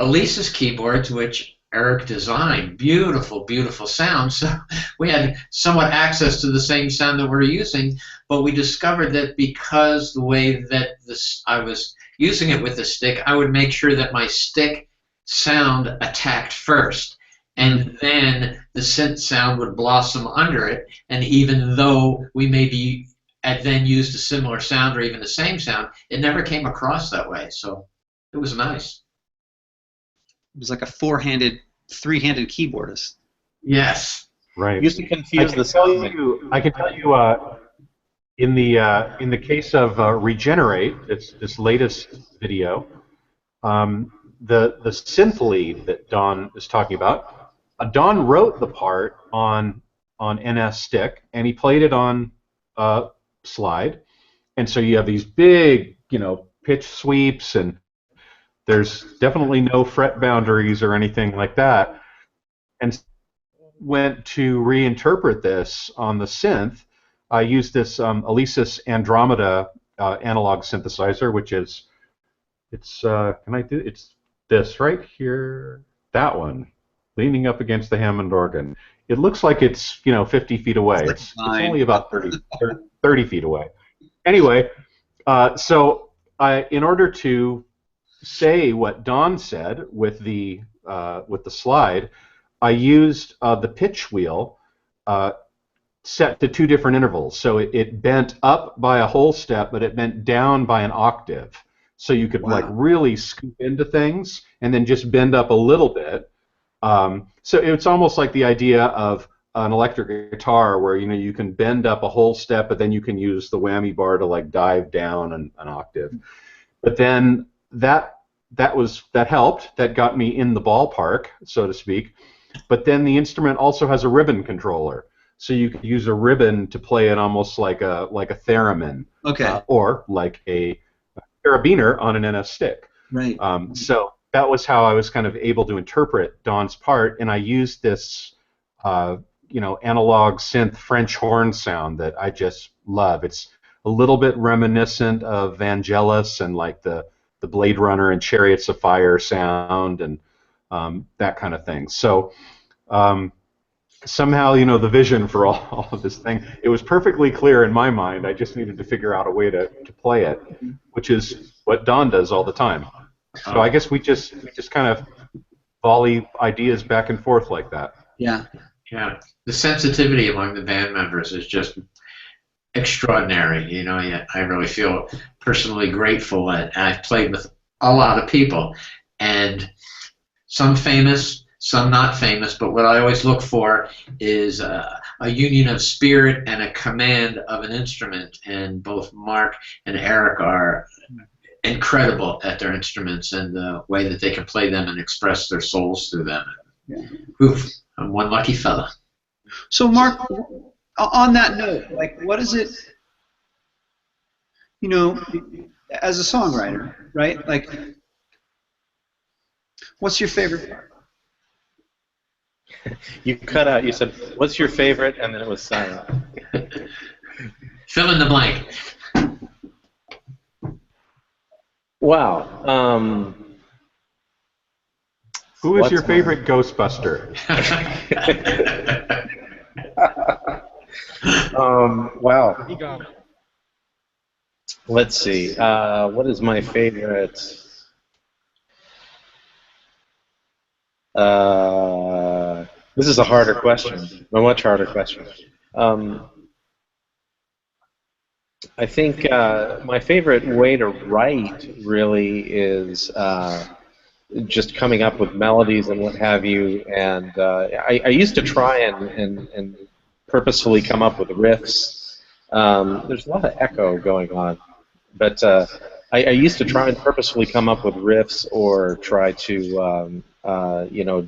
Elisa's keyboards, which Eric designed. Beautiful, beautiful sound. So we had somewhat access to the same sound that we're using, but we discovered that because the way that I was using it with the stick, I would make sure that my stick sound attacked first, and then the synth sound would blossom under it. And even though we maybe had then used a similar sound or even the same sound, it never came across that way. So it was nice. It was like a four-handed, three-handed keyboardist. Yes. Right. Used to confuse the sound. I can tell you, in the case of Regenerate, this latest video, the synth lead that Don is talking about, Don wrote the part on NS stick, and he played it on slide, and so you have these big, pitch sweeps, and there's definitely no fret boundaries or anything like that. And went to reinterpret this on the synth. I used this Elisa's Andromeda analog synthesizer, which is it's this right here, that one, leaning up against the Hammond organ. It looks like it's 50 feet away. It's only about 30 feet away. Anyway, so in order to say what Don said with the slide, I used the pitch wheel set to 2 different intervals. So it bent up by a whole step, but it bent down by an octave. So you could like really scoop into things and then just bend up a little bit. So it's almost like the idea of an electric guitar where you can bend up a whole step, but then you can use the whammy bar to like dive down an octave. But then that helped. That got me in the ballpark, so to speak. But then the instrument also has a ribbon controller, so you could use a ribbon to play it almost like a theremin, or like a carabiner on an NS stick. Right. So that was how I was kind of able to interpret Don's part, and I used this, analog synth French horn sound that I just love. It's a little bit reminiscent of Vangelis and like the Blade Runner and Chariots of Fire sound and that kind of thing. So somehow, the vision for all of this thing, it was perfectly clear in my mind. I just needed to figure out a way to play it, which is what Don does all the time. So I guess we just kind of volley ideas back and forth like that. Yeah. Yeah. The sensitivity among the band members is just extraordinary. I really feel personally grateful, and I've played with a lot of people, and some famous, some not famous, but what I always look for is a union of spirit and a command of an instrument, and both Mark and Eric are incredible at their instruments and the way that they can play them and express their souls through them. Yeah. Oof, I'm one lucky fella. So Mark, on that note, like, what is it, as a songwriter, right? Like, what's your favorite part? You cut out. You said, "What's your favorite?" and then it was silent. Fill in the blank. Wow. Who is your favorite Ghostbuster? Wow. He got it. Let's see. What is my favorite? This is a harder question. A much harder question. I think my favorite way to write really is just coming up with melodies and what have you. And I used to try and purposefully come up with riffs. There's a lot of echo going on, but I used to try and purposefully come up with riffs or try to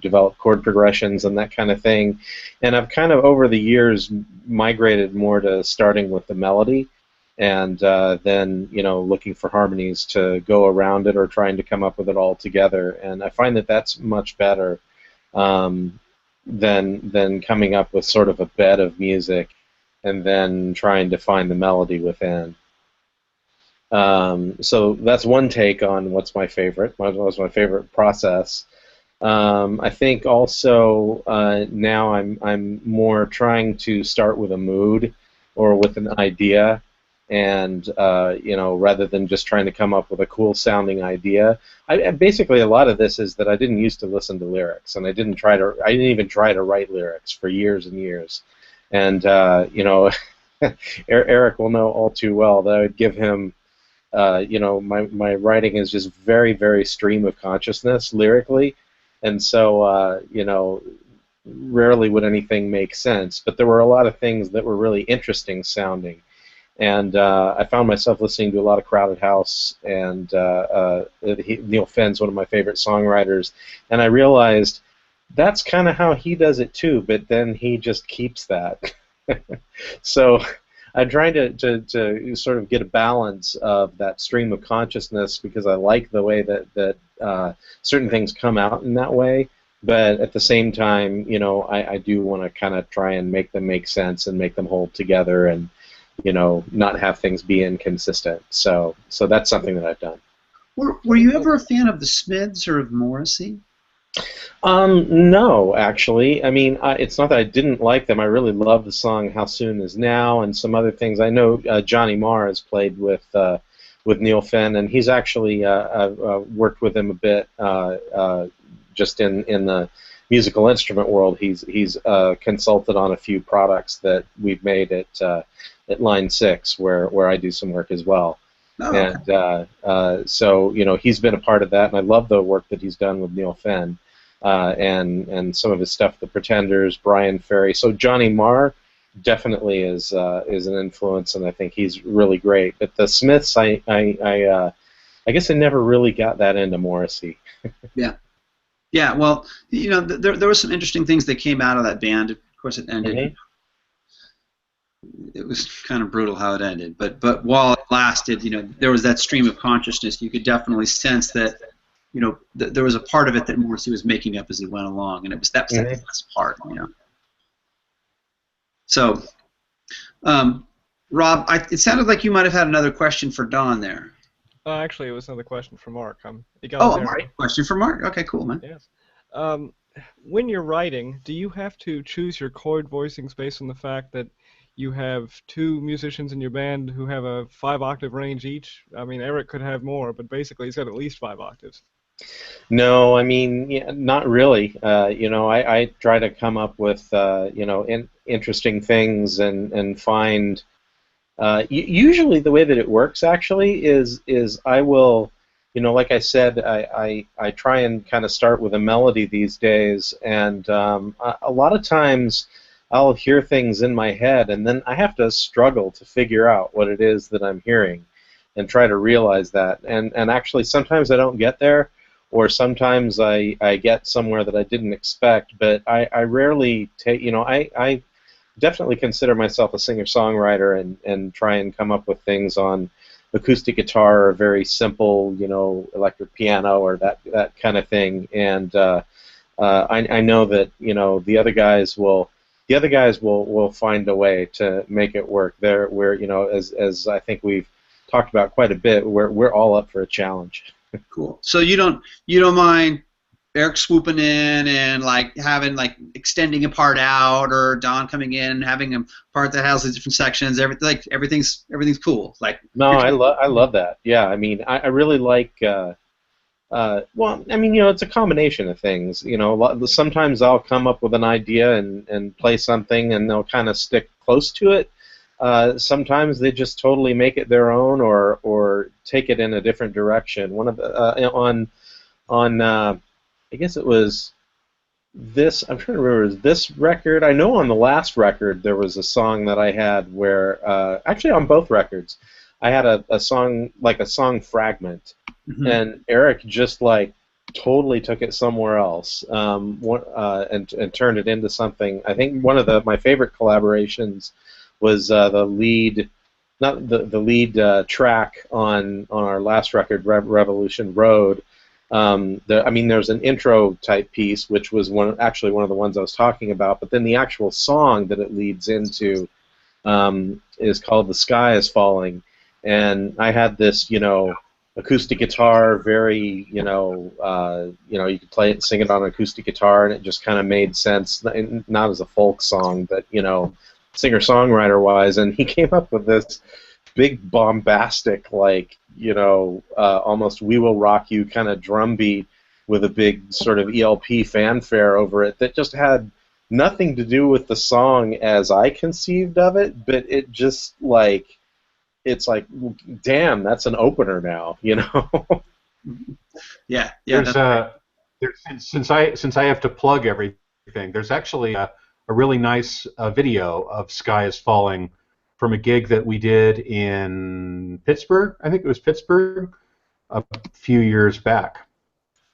develop chord progressions and that kind of thing. And I've kind of over the years migrated more to starting with the melody and then looking for harmonies to go around it or trying to come up with it all together. And I find that that's much better than coming up with sort of a bed of music and then trying to find the melody within. So that's one take on what's my favorite. What's my favorite process. I think also now I'm more trying to start with a mood or with an idea, and rather than just trying to come up with a cool sounding idea. Basically, a lot of this is that I didn't used to listen to lyrics, and I didn't even try to write lyrics for years and years, and Eric will know all too well that I would give him. My writing is just very, very stream of consciousness lyrically, and so rarely would anything make sense. But there were a lot of things that were really interesting sounding, and I found myself listening to a lot of Crowded House, and Neil Fenn's one of my favorite songwriters, and I realized that's kind of how he does it too, but then he just keeps that. So I'm trying to sort of get a balance of that stream of consciousness, because I like the way that certain things come out in that way, but at the same time, I do want to kind of try and make them make sense and make them hold together, and not have things be inconsistent. So that's something that I've done. Were you ever a fan of the Smiths or of Morrissey? No, actually. I mean, it's not that I didn't like them. I really love the song "How Soon Is Now" and some other things. I know Johnny Marr has played with Neil Fenn, and he's actually worked with him a bit just in the musical instrument world. He's consulted on a few products that we've made at Line 6, where I do some work as well. Oh, okay. And so he's been a part of that, and I love the work that he's done with Neil Fenn. And some of his stuff, The Pretenders, Brian Ferry. So Johnny Marr definitely is an influence, and I think he's really great. But the Smiths, I guess I never really got that into Morrissey. Yeah. Well, there were some interesting things that came out of that band. Of course, it ended. Mm-hmm. It was kind of brutal how it ended, but while it lasted, there was that stream of consciousness. You could definitely sense that. There was a part of it that Morrissey was making up as he went along, and that was the best part, So, Rob, it sounded like you might have had another question for Don there. Actually, it was another question for Mark. You got it there. Question for Mark. Okay, cool, man. Yes. When you're writing, do you have to choose your chord voicings based on the fact that you have two musicians in your band who have a 5-octave range each? I mean, Eric could have more, but basically he's got at least 5 octaves. No, I mean, not really. I try to come up with interesting things and find. Usually, the way that it works actually is I will, like I said, I try and kind of start with a melody these days, and a lot of times I'll hear things in my head, and then I have to struggle to figure out what it is that I'm hearing, and try to realize that. And actually, sometimes I don't get there. Or sometimes I get somewhere that I didn't expect, but I rarely take, I definitely consider myself a singer-songwriter and try and come up with things on acoustic guitar or very simple, electric piano or that kind of thing. And I know that, the other guys will find a way to make it work. As I think we've talked about quite a bit, we're all up for a challenge. Cool. So you don't mind Eric swooping in and having extending a part out, or Don coming in and having a part that has the different sections. Everything's cool. No, I love that. Yeah, I mean, I really like. Well, I mean, it's a combination of things. Sometimes I'll come up with an idea and play something, and they'll kind of stick close to it. Sometimes they just totally make it their own, or take it in a different direction. One of the I guess it was this. I'm trying to remember this record. I know on the last record there was a song that I had where actually on both records I had a song a song fragment, and Eric just totally took it somewhere else and turned it into something. I think one of my favorite collaborations was the lead, not the lead track on our last record, Revolution Road. There's an intro type piece, which was actually one of the ones I was talking about, but then the actual song that it leads into is called "The Sky Is Falling," and I had this, acoustic guitar, very, you could play it and sing it on an acoustic guitar, and it just kind of made sense, not as a folk song, but, singer-songwriter-wise, and he came up with this big bombastic, like, almost "We Will Rock You" kind of drum beat with a big sort of ELP fanfare over it that just had nothing to do with the song as I conceived of it, but it just, like, it's like, damn, that's an opener now, Yeah. Since I have to plug everything, there's actually a really nice video of "Sky Is Falling" from a gig that we did in Pittsburgh. I think it was Pittsburgh a few years back.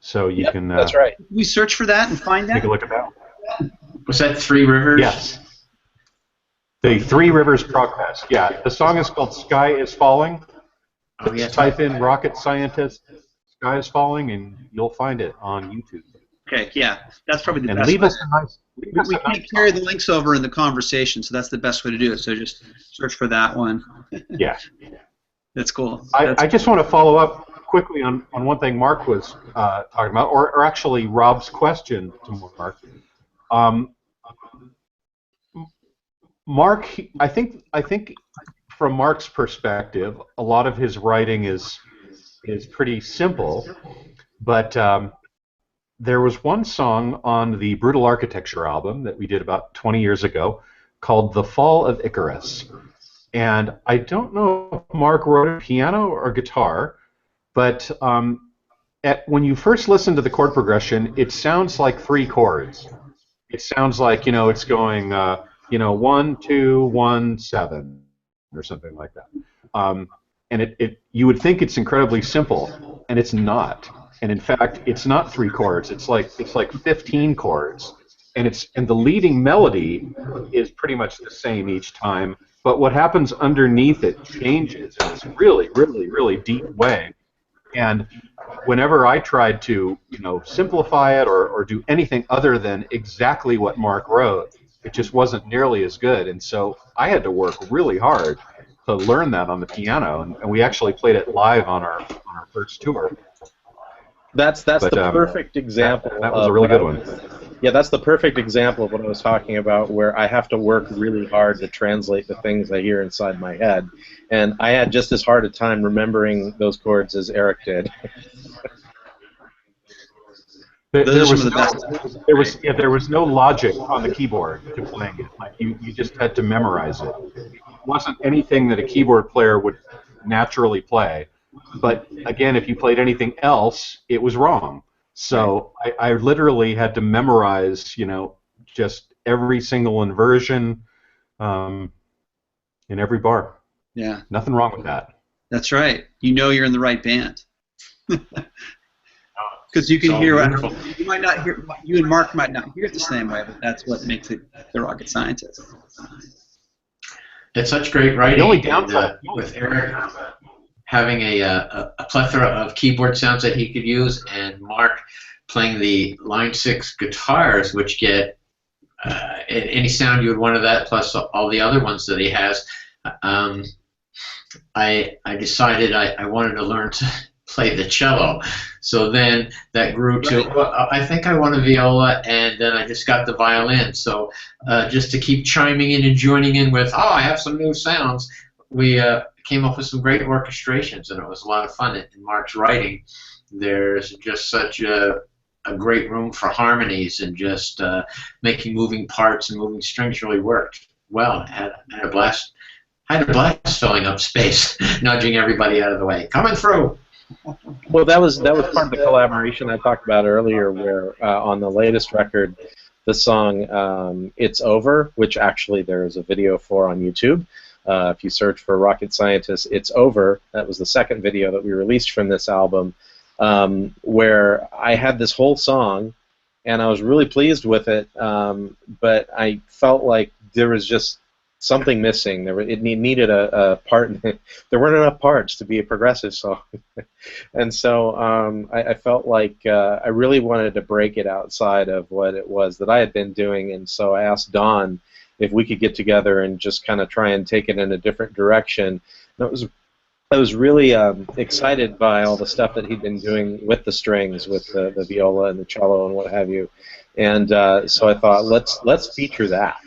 So you can. That's right. We search for that and find that. Take a look at that. Was that Three Rivers? Yes. The Three Rivers Progress. Yeah, the song is called "Sky Is Falling." Oh, yes. Type in "rocket scientist," "Sky Is Falling," and you'll find it on YouTube. Okay, yeah, that's probably the And best. leave way. us a nice. We can't carry the links over in the conversation, so that's the best way to do it. So just search for that one. Yeah. That's cool. I just want to follow up quickly on one thing Mark was talking about, or actually Rob's question to Mark. Mark, I think from Mark's perspective, a lot of his writing is pretty simple, but there was one song on the Brutal Architecture album that we did about 20 years ago called "The Fall of Icarus." And I don't know if Mark wrote it piano or guitar, but when you first listen to the chord progression, it sounds like three chords. It sounds like, it's going, 1, 2, 1, 7, or something like that. And you would think it's incredibly simple, and it's not. And in fact, it's not three chords. It's like 15 chords, and the leading melody is pretty much the same each time. But what happens underneath it changes in this really, really, really deep way. And whenever I tried to, simplify it or do anything other than exactly what Mark wrote, it just wasn't nearly as good. And so I had to work really hard to learn that on the piano, and we actually played it live on our first tour. That's the perfect example. That was a really good one. Yeah, that's the perfect example of what I was talking about, where I have to work really hard to translate the things I hear inside my head. And I had just as hard a time remembering those chords as Eric did. There was no logic on the keyboard to playing it. Like you just had to memorize it. It wasn't anything that a keyboard player would naturally play. But again, if you played anything else, it was wrong. So I literally had to memorize, just every single inversion in every bar. Yeah. Nothing wrong with that. That's right. You're in the right band. Because you can hear, you might not hear, you and Mark might not hear it the same way, but that's what makes it the rocket scientist. It's such great writing. The only downside with Eric having a plethora of keyboard sounds that he could use, and Mark playing the Line 6 guitars, which get any sound you would want of that, plus all the other ones that he has. I decided I wanted to learn to play the cello. So then that grew to, well, I think I want a viola, and then I just got the violin. So just to keep chiming in and joining in with, I have some new sounds, we came up with some great orchestrations, and it was a lot of fun. In Mark's writing, there's just such a great room for harmonies, and just making moving parts and moving strings really worked well. Had a blast. Had a blast filling up space, nudging everybody out of the way. Coming through. Well, that was part of the collaboration I talked about earlier, where on the latest record, the song "It's Over," which actually there is a video for on YouTube. If you search for Rocket Scientist, "It's Over," that was the second video that we released from this album, where I had this whole song, and I was really pleased with it, but I felt like there was just something missing. It needed a part. There weren't enough parts to be a progressive song, and so I felt like I really wanted to break it outside of what it was that I had been doing, and so I asked Don if we could get together and just kind of try and take it in a different direction. And it was I was really excited by all the stuff that he'd been doing with the strings, with the viola and the cello and what have you, and so I thought let's feature that.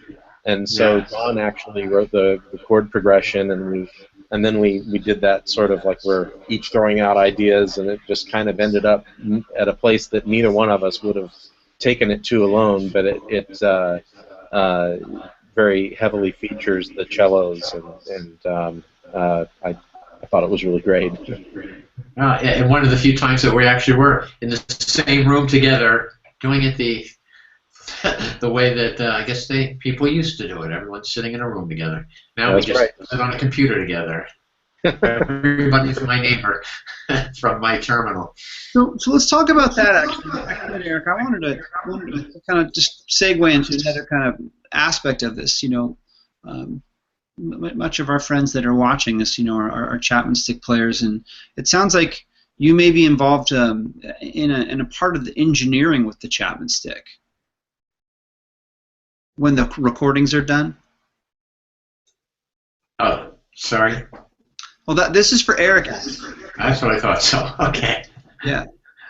And so Don actually wrote the chord progression, and then we did that sort of like we're each throwing out ideas, and it just kind of ended up at a place that neither one of us would have taken it to alone, but it very heavily features the cellos, and I thought it was really great. And one of the few times that we actually were in the same room together, doing it the way that I guess people used to do it. Everyone's sitting in a room together. Now That's we just right. sit on a computer together. Everybody's my neighbor from my terminal. So let's talk about that, actually, Eric. I wanted to kind of just segue into another kind of aspect of this. Much of our friends that are watching this, are Chapman stick players, and it sounds like you may be involved in a part of the engineering with the Chapman stick when the recordings are done. Oh, sorry. Well, this is for Eric. That's what I thought. So okay. Yeah.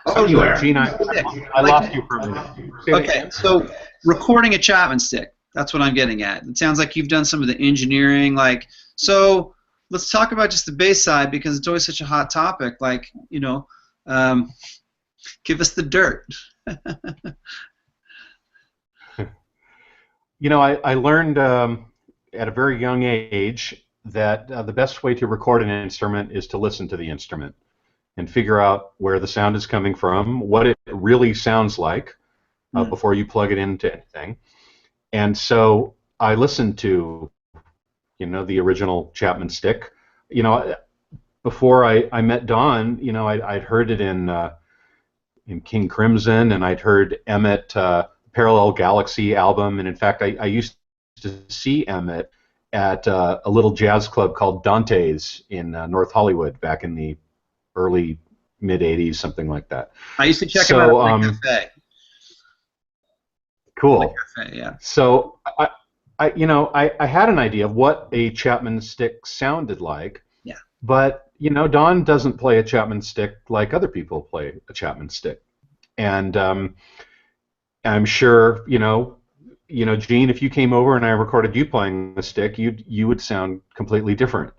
Oh, you are. Gene, I lost you for a minute. Okay, so recording a Chapman stick. That's what I'm getting at. It sounds like you've done some of the engineering. So let's talk about just the bass side, because it's always such a hot topic. Give us the dirt. I learned at a very young age that the best way to record an instrument is to listen to the instrument and figure out where the sound is coming from, what it really sounds like before you plug it into anything. And so I listened to, the original Chapman stick. Before I met Don, I'd heard it in King Crimson, and I'd heard Emmett Parallel Galaxy album, and in fact, I used to see Emmett at a little jazz club called Dante's in North Hollywood back in the early mid '80s, something like that. I used to check him out at the cafe. Cool. Cafe, yeah. So I had an idea of what a Chapman stick sounded like. Yeah. But Don doesn't play a Chapman stick like other people play a Chapman stick, and I'm sure Gene, if you came over and I recorded you playing the stick, you would sound completely different.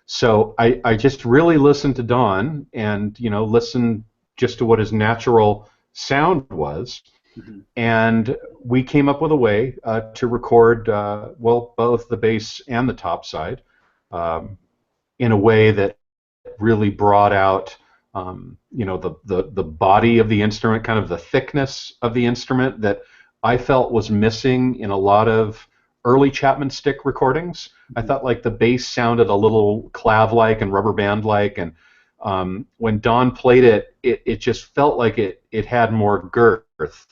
So I just really listened to Don and listened just to what his natural sound was. Mm-hmm. And we came up with a way to record both the bass and the top side in a way that really brought out the body of the instrument, kind of the thickness of the instrument that I felt was missing in a lot of early Chapman stick recordings. Mm-hmm. I thought like the bass sounded a little clav-like and rubber band-like, and when Don played it, it just felt like it had more girth.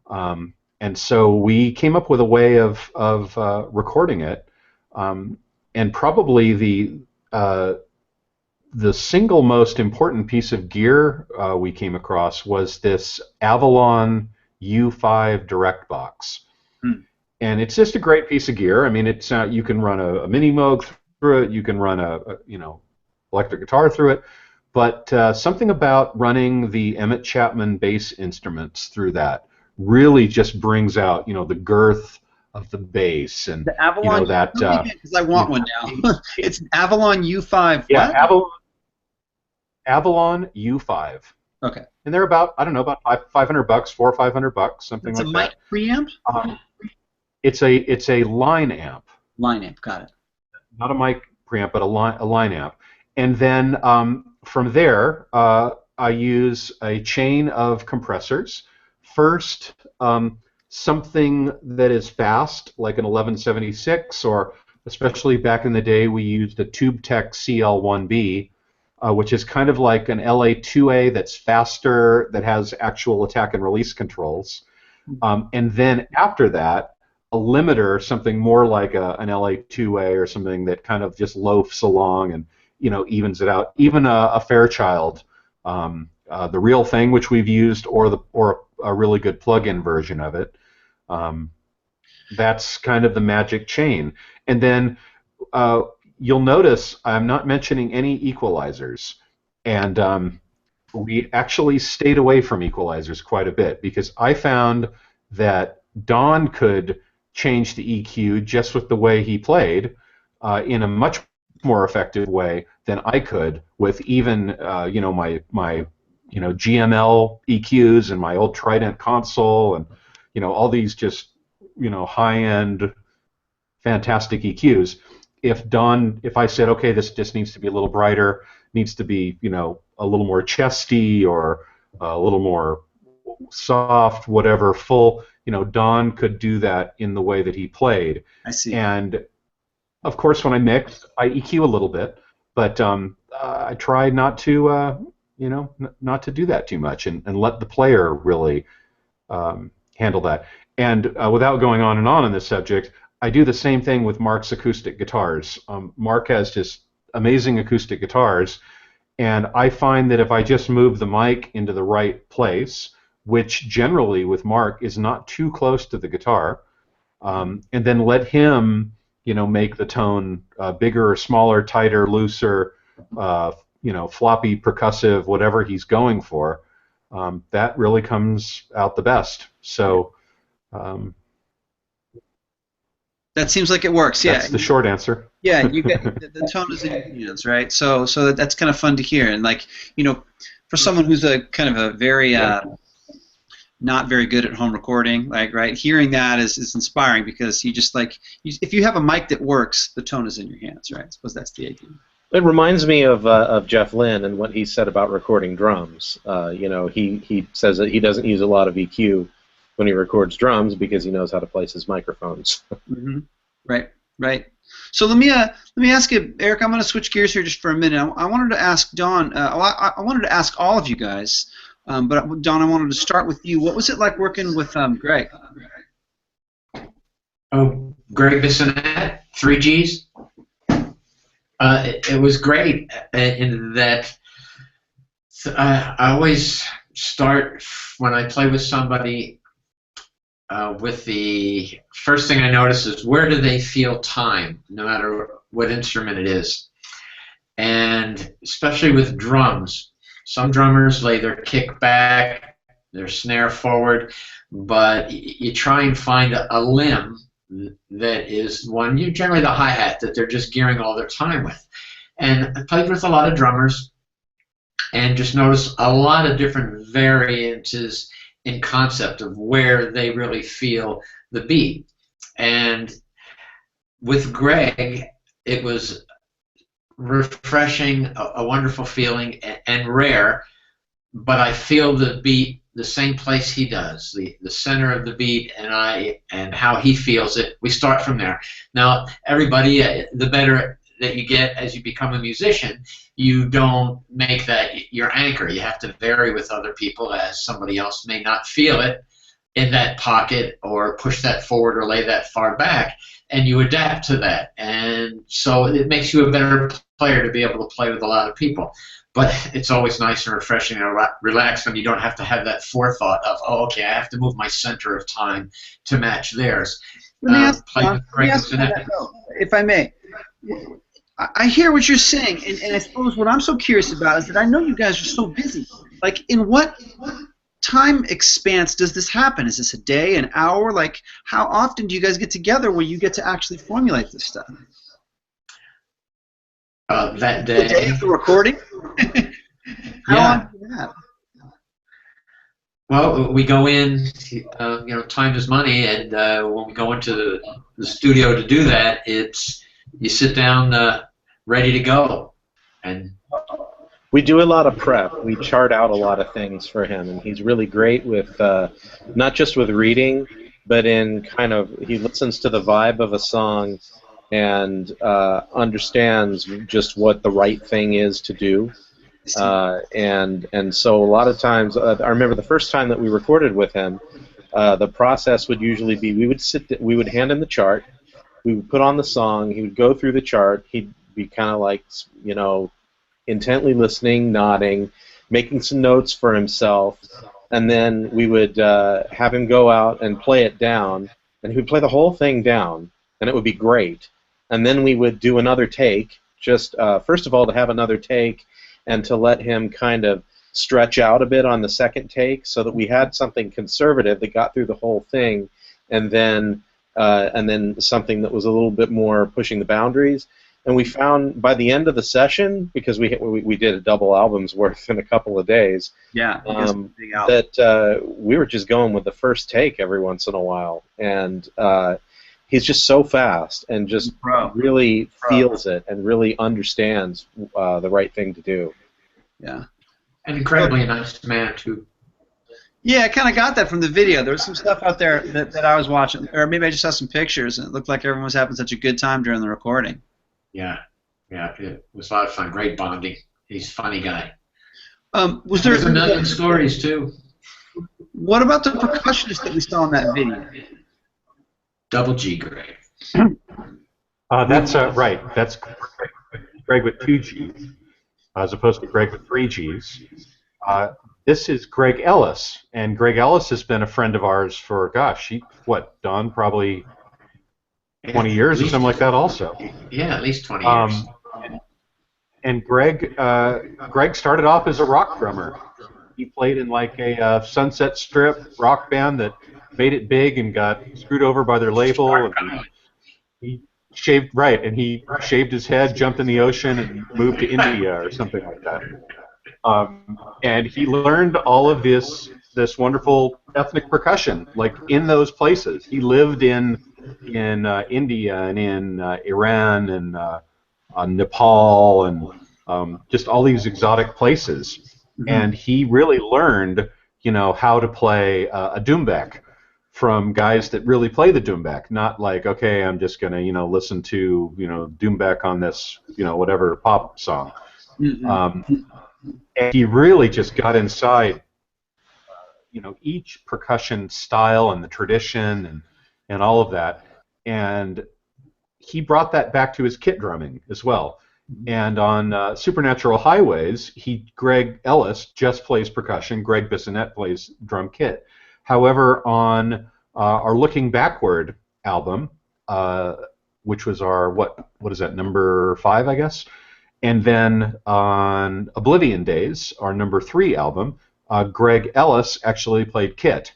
And so we came up with a way of recording it, and probably the single most important piece of gear we came across was this Avalon U5 direct box. And it's just a great piece of gear. I mean, it's you can run a mini Moog through it, you can run a electric guitar through it, but something about running the Emmett Chapman bass instruments through that really just brings out the girth of the bass, and the Avalon, because I want one now. It's Avalon U5. Yeah, what? Avalon U5. Okay. And they're about about $500, $400 or $500, something like that. It's a mic preamp. It's a line amp. Line amp, got it. Not a mic preamp, but a line amp. And then from there, I use a chain of compressors. First, something that is fast, like an 1176, or especially back in the day, we used a TubeTech CL1B, which is kind of like an LA2A that's faster, that has actual attack and release controls. And then after that, a limiter, something more like an LA2A or something that kind of just loafs along and evens it out. Even a Fairchild, the real thing, which we've used, or a really good plug-in version of it. That's kind of the magic chain. And then you'll notice I'm not mentioning any equalizers, and we actually stayed away from equalizers quite a bit because I found that Don could change the EQ just with the way he played in a much more effective way than I could with even my GML EQs and my old Trident console and all these just high-end fantastic EQs. If I said, okay, this just needs to be a little brighter, needs to be a little more chesty or a little more soft, whatever, full, Don could do that in the way that he played. I see. And of course, when I mix, I EQ a little bit, but I try not to, not to do that too much and let the player really handle that. And without going on and on in this subject, I do the same thing with Mark's acoustic guitars. Mark has just amazing acoustic guitars, and I find that if I just move the mic into the right place, which generally with Mark is not too close to the guitar, and then let him, make the tone bigger or smaller, tighter, looser, floppy, percussive, whatever he's going for, that really comes out the best. So that seems like it works. Yeah, that's the short answer. Yeah, you get the tone is in your hands, right? So that's kind of fun to hear, and for someone who's a kind of a very not very good at home recording, right, hearing that is inspiring because you just if you have a mic that works, the tone is in your hands, right? I suppose that's the idea. It reminds me of Jeff Lynne and what he said about recording drums. He says that he doesn't use a lot of EQ when he records drums because he knows how to place his microphones. Mm-hmm. Right. So let me ask you, Eric. I'm going to switch gears here just for a minute. I wanted to ask Don. I wanted to ask all of you guys, but Don, I wanted to start with you. What was it like working with Greg? Oh, Greg Bissonette, 3Gs. It was great in that I always start when I play with somebody. With the first thing I notice is where do they feel time, no matter what instrument it is. And especially with drums, some drummers lay their kick back, their snare forward, but you try and find a limb that is one, generally the hi-hat, that they're just gearing all their time with. And I played with a lot of drummers and just noticed a lot of different variances in concept of where they really feel the beat. And with Greg, it was refreshing, a wonderful feeling, and rare, but I feel the beat the same place he does, the center of the beat, and how he feels it. We start from there. Now, everybody, the better that you get as you become a musician, you don't make that your anchor. You have to vary with other people, as somebody else may not feel it in that pocket or push that forward or lay that far back, and you adapt to that. And so it makes you a better player to be able to play with a lot of people. But it's always nice and refreshing and relaxed when you don't have to have that forethought of, oh, okay, I have to move my center of time to match theirs. Let me ask if I may. I hear what you're saying, and I suppose what I'm so curious about is that I know you guys are so busy. In what time expanse does this happen? Is this a day, an hour? How often do you guys get together where you get to actually formulate this stuff? That day. The day of the recording? How long do you have? Well, we go in, time is money, and when we go into the studio to do that, you sit down ready to go. And we do a lot of prep. We chart out a lot of things for him, and he's really great with not just with reading, but in he listens to the vibe of a song and understands just what the right thing is to do. And so a lot of times, I remember the first time that we recorded with him, the process would usually be we would hand him the chart, we would put on the song, he would go through the chart, he'd be kind of intently listening, nodding, making some notes for himself, and then we would have him go out and play it down, and he would play the whole thing down, and it would be great. and then we would do another take. Just first of all, to have another take, and to let him kind of stretch out a bit on the second take, so that we had something conservative that got through the whole thing, and then something that was a little bit more pushing the boundaries. And we found by the end of the session, because we did a double album's worth in a couple of days, Yeah. that we were just going with the first take every once in a while, and he's just so fast and just really feels it and really understands the right thing to do. Yeah. An incredibly nice man too. Yeah, I kind of got that from the video. There was some stuff out there that I was watching, or maybe I just saw some pictures, and it looked like everyone was having such a good time during the recording. Yeah, it was a lot of fun. Great bonding. He's a funny guy. There's a million stories too. What about the percussionist that we saw in that video? Double G, Greg. That's right. That's Greg with 2 G's, as opposed to Greg with 3 G's. This is Greg Ellis, and Greg Ellis has been a friend of ours for, gosh, Don, probably 20 years or something like that also. Yeah, at least 20 years. And Greg started off as a rock drummer. He played in like a Sunset Strip rock band that made it big and got screwed over by their label. And he shaved his head, jumped in the ocean, and moved to India or something like that. And he learned all of this wonderful ethnic percussion, like in those places. He lived in India and in Iran and Nepal and just all these exotic places. Mm-hmm. And he really learned, how to play a doumbek from guys that really play the doumbek, not like, okay, I'm just gonna, listen to, doumbek on this, whatever pop song. Mm-hmm. And he really just got inside, each percussion style and the tradition and all of that, and he brought that back to his kit drumming as well. And on Supernatural Highways, Greg Ellis just plays percussion. Greg Bissonette plays drum kit. However, on our Looking Backward album, which was our what is that, number 5, I guess. And then on Oblivion Days, our number 3 album, Greg Ellis actually played kit.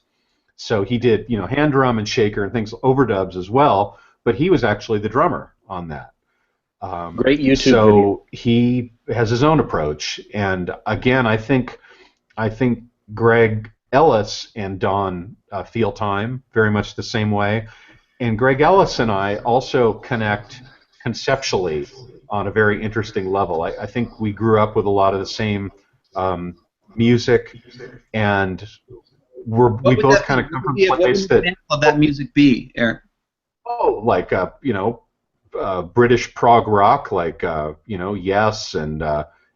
So he did, hand drum and shaker and things, overdubs as well, but he was actually the drummer on that. Great YouTube so video. He has his own approach, and again, I think Greg Ellis and Don feel time very much the same way, and Greg Ellis and I also connect conceptually on a very interesting level. I think we grew up with a lot of the same music, and we both kind of come from a place that. What would the example of that music be, Eric? Oh, like British prog rock, like Yes and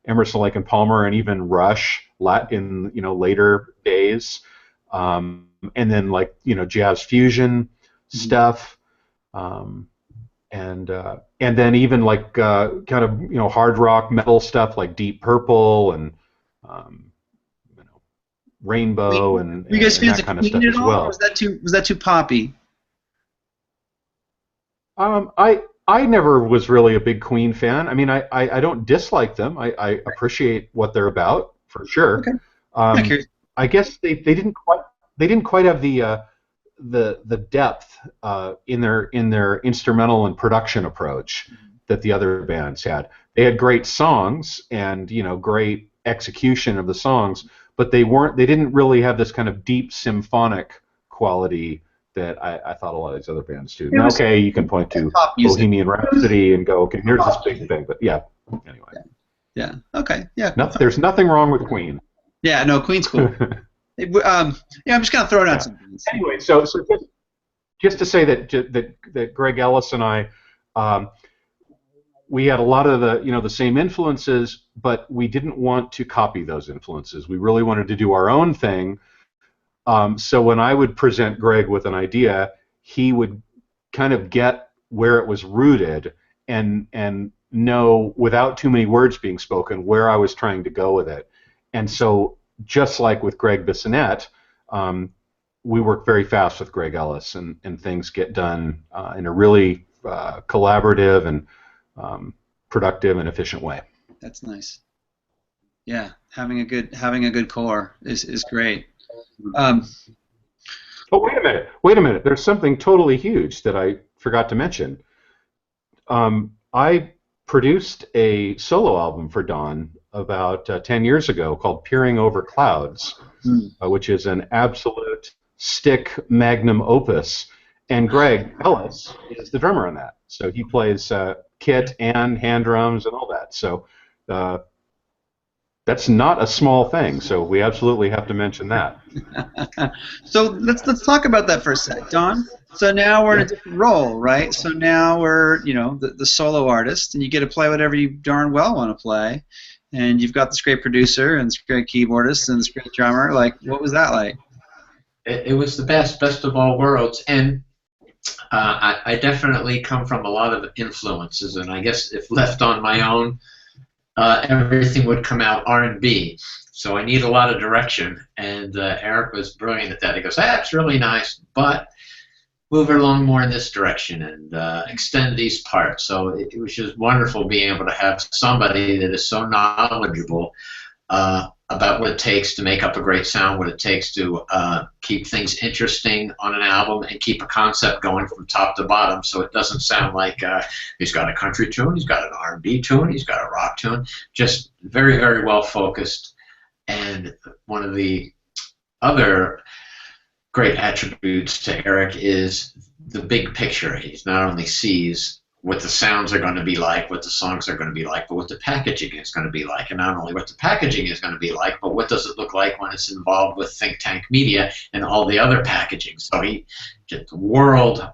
Emerson, Lake and Palmer, and even Rush in later days, and then like jazz fusion stuff, and then even like kind of hard rock metal stuff like Deep Purple and Rainbow and that kind of stuff as well. Or was that too poppy? I never was really a big Queen fan. I mean, I don't dislike them. I appreciate what they're about for sure. Okay. I guess they didn't quite have the depth in their instrumental and production approach that the other bands had. They had great songs and great execution of the songs, but they didn't really have this kind of deep symphonic quality that I thought a lot of these other bands do. Now, okay, you can point to Bohemian Rhapsody and go, okay, here's this big thing, but yeah, anyway. Yeah. Okay. Yeah. There's nothing wrong with Queen. Yeah. No, Queen's cool. I'm just gonna throw out some things. Anyway, so just to say that Greg Ellis and I, we had a lot of the same influences, but we didn't want to copy those influences. We really wanted to do our own thing. So when I would present Greg with an idea, he would kind of get where it was rooted and know without too many words being spoken where I was trying to go with it. And so just like with Greg Bissonette, we work very fast with Greg Ellis, and things get done in a really collaborative and productive and efficient way. That's nice. Yeah, having a good core is great. Oh, wait a minute. Wait a minute. There's something totally huge that I forgot to mention. I produced a solo album for Don about 10 years ago called Peering Over Clouds, which is an absolute stick magnum opus. And Greg Ellis is the drummer on that. So he plays kit and hand drums and all that. So that's not a small thing. So we absolutely have to mention that. So let's talk about that for a sec, Don. So now we're in a different role, right? So now we're the solo artist, and you get to play whatever you darn well want to play, and you've got this great producer and this great keyboardist and this great drummer. Like, what was that like? It was the best of all worlds, and I definitely come from a lot of influences, and I guess if left on my own, everything would come out R&B. So I need a lot of direction, and Eric was brilliant at that. He goes, "That's really nice, but move it along more in this direction and extend these parts." So it was just wonderful being able to have somebody that is so knowledgeable about what it takes to make up a great sound, what it takes to keep things interesting on an album and keep a concept going from top to bottom, so it doesn't sound like he's got a country tune, he's got an R&B tune, he's got a rock tune. Just very, very well focused. And one of the other great attributes to Eric is the big picture. He not only sees what the sounds are going to be like, what the songs are going to be like, but what the packaging is going to be like. And not only what the packaging is going to be like, but what does it look like when it's involved with Think Tank Media and all the other packaging. So he just world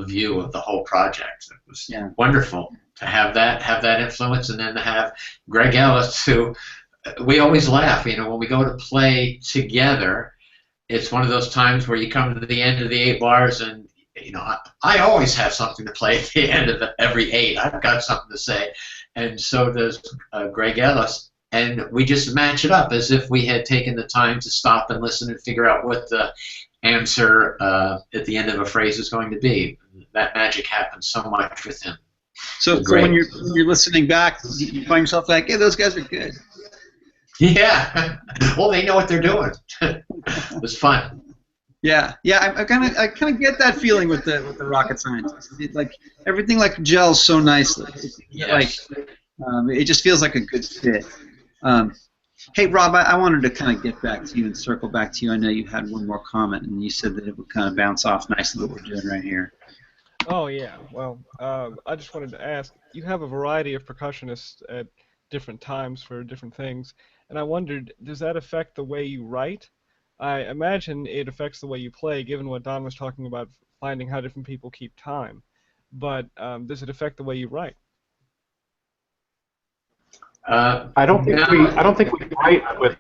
view of the whole project. It was wonderful to have that influence, and then to have Greg Ellis, who we always laugh, when we go to play together. It's one of those times where you come to the end of the 8 bars, and I always have something to play at the end of every 8. I've got something to say, and so does Greg Ellis, and we just match it up as if we had taken the time to stop and listen and figure out what the answer at the end of a phrase is going to be. That magic happens so much with him. So when you're listening back, you find yourself like, "Hey, those guys are good." Yeah. Well, they know what they're doing. It was fun. Yeah. I kind of get that feeling with the rocket scientists. Like everything gels so nicely. Yes. It just feels like a good fit. Hey, Rob, I wanted to kind of get back to you and circle back to you. I know you had one more comment, and you said that it would kind of bounce off nicely what we're doing right here. Oh, yeah. Well, I just wanted to ask, you have a variety of percussionists at different times for different things, and I wondered, does that affect the way you write? I imagine it affects the way you play, given what Don was talking about, finding how different people keep time. But does it affect the way you write? I don't think we write with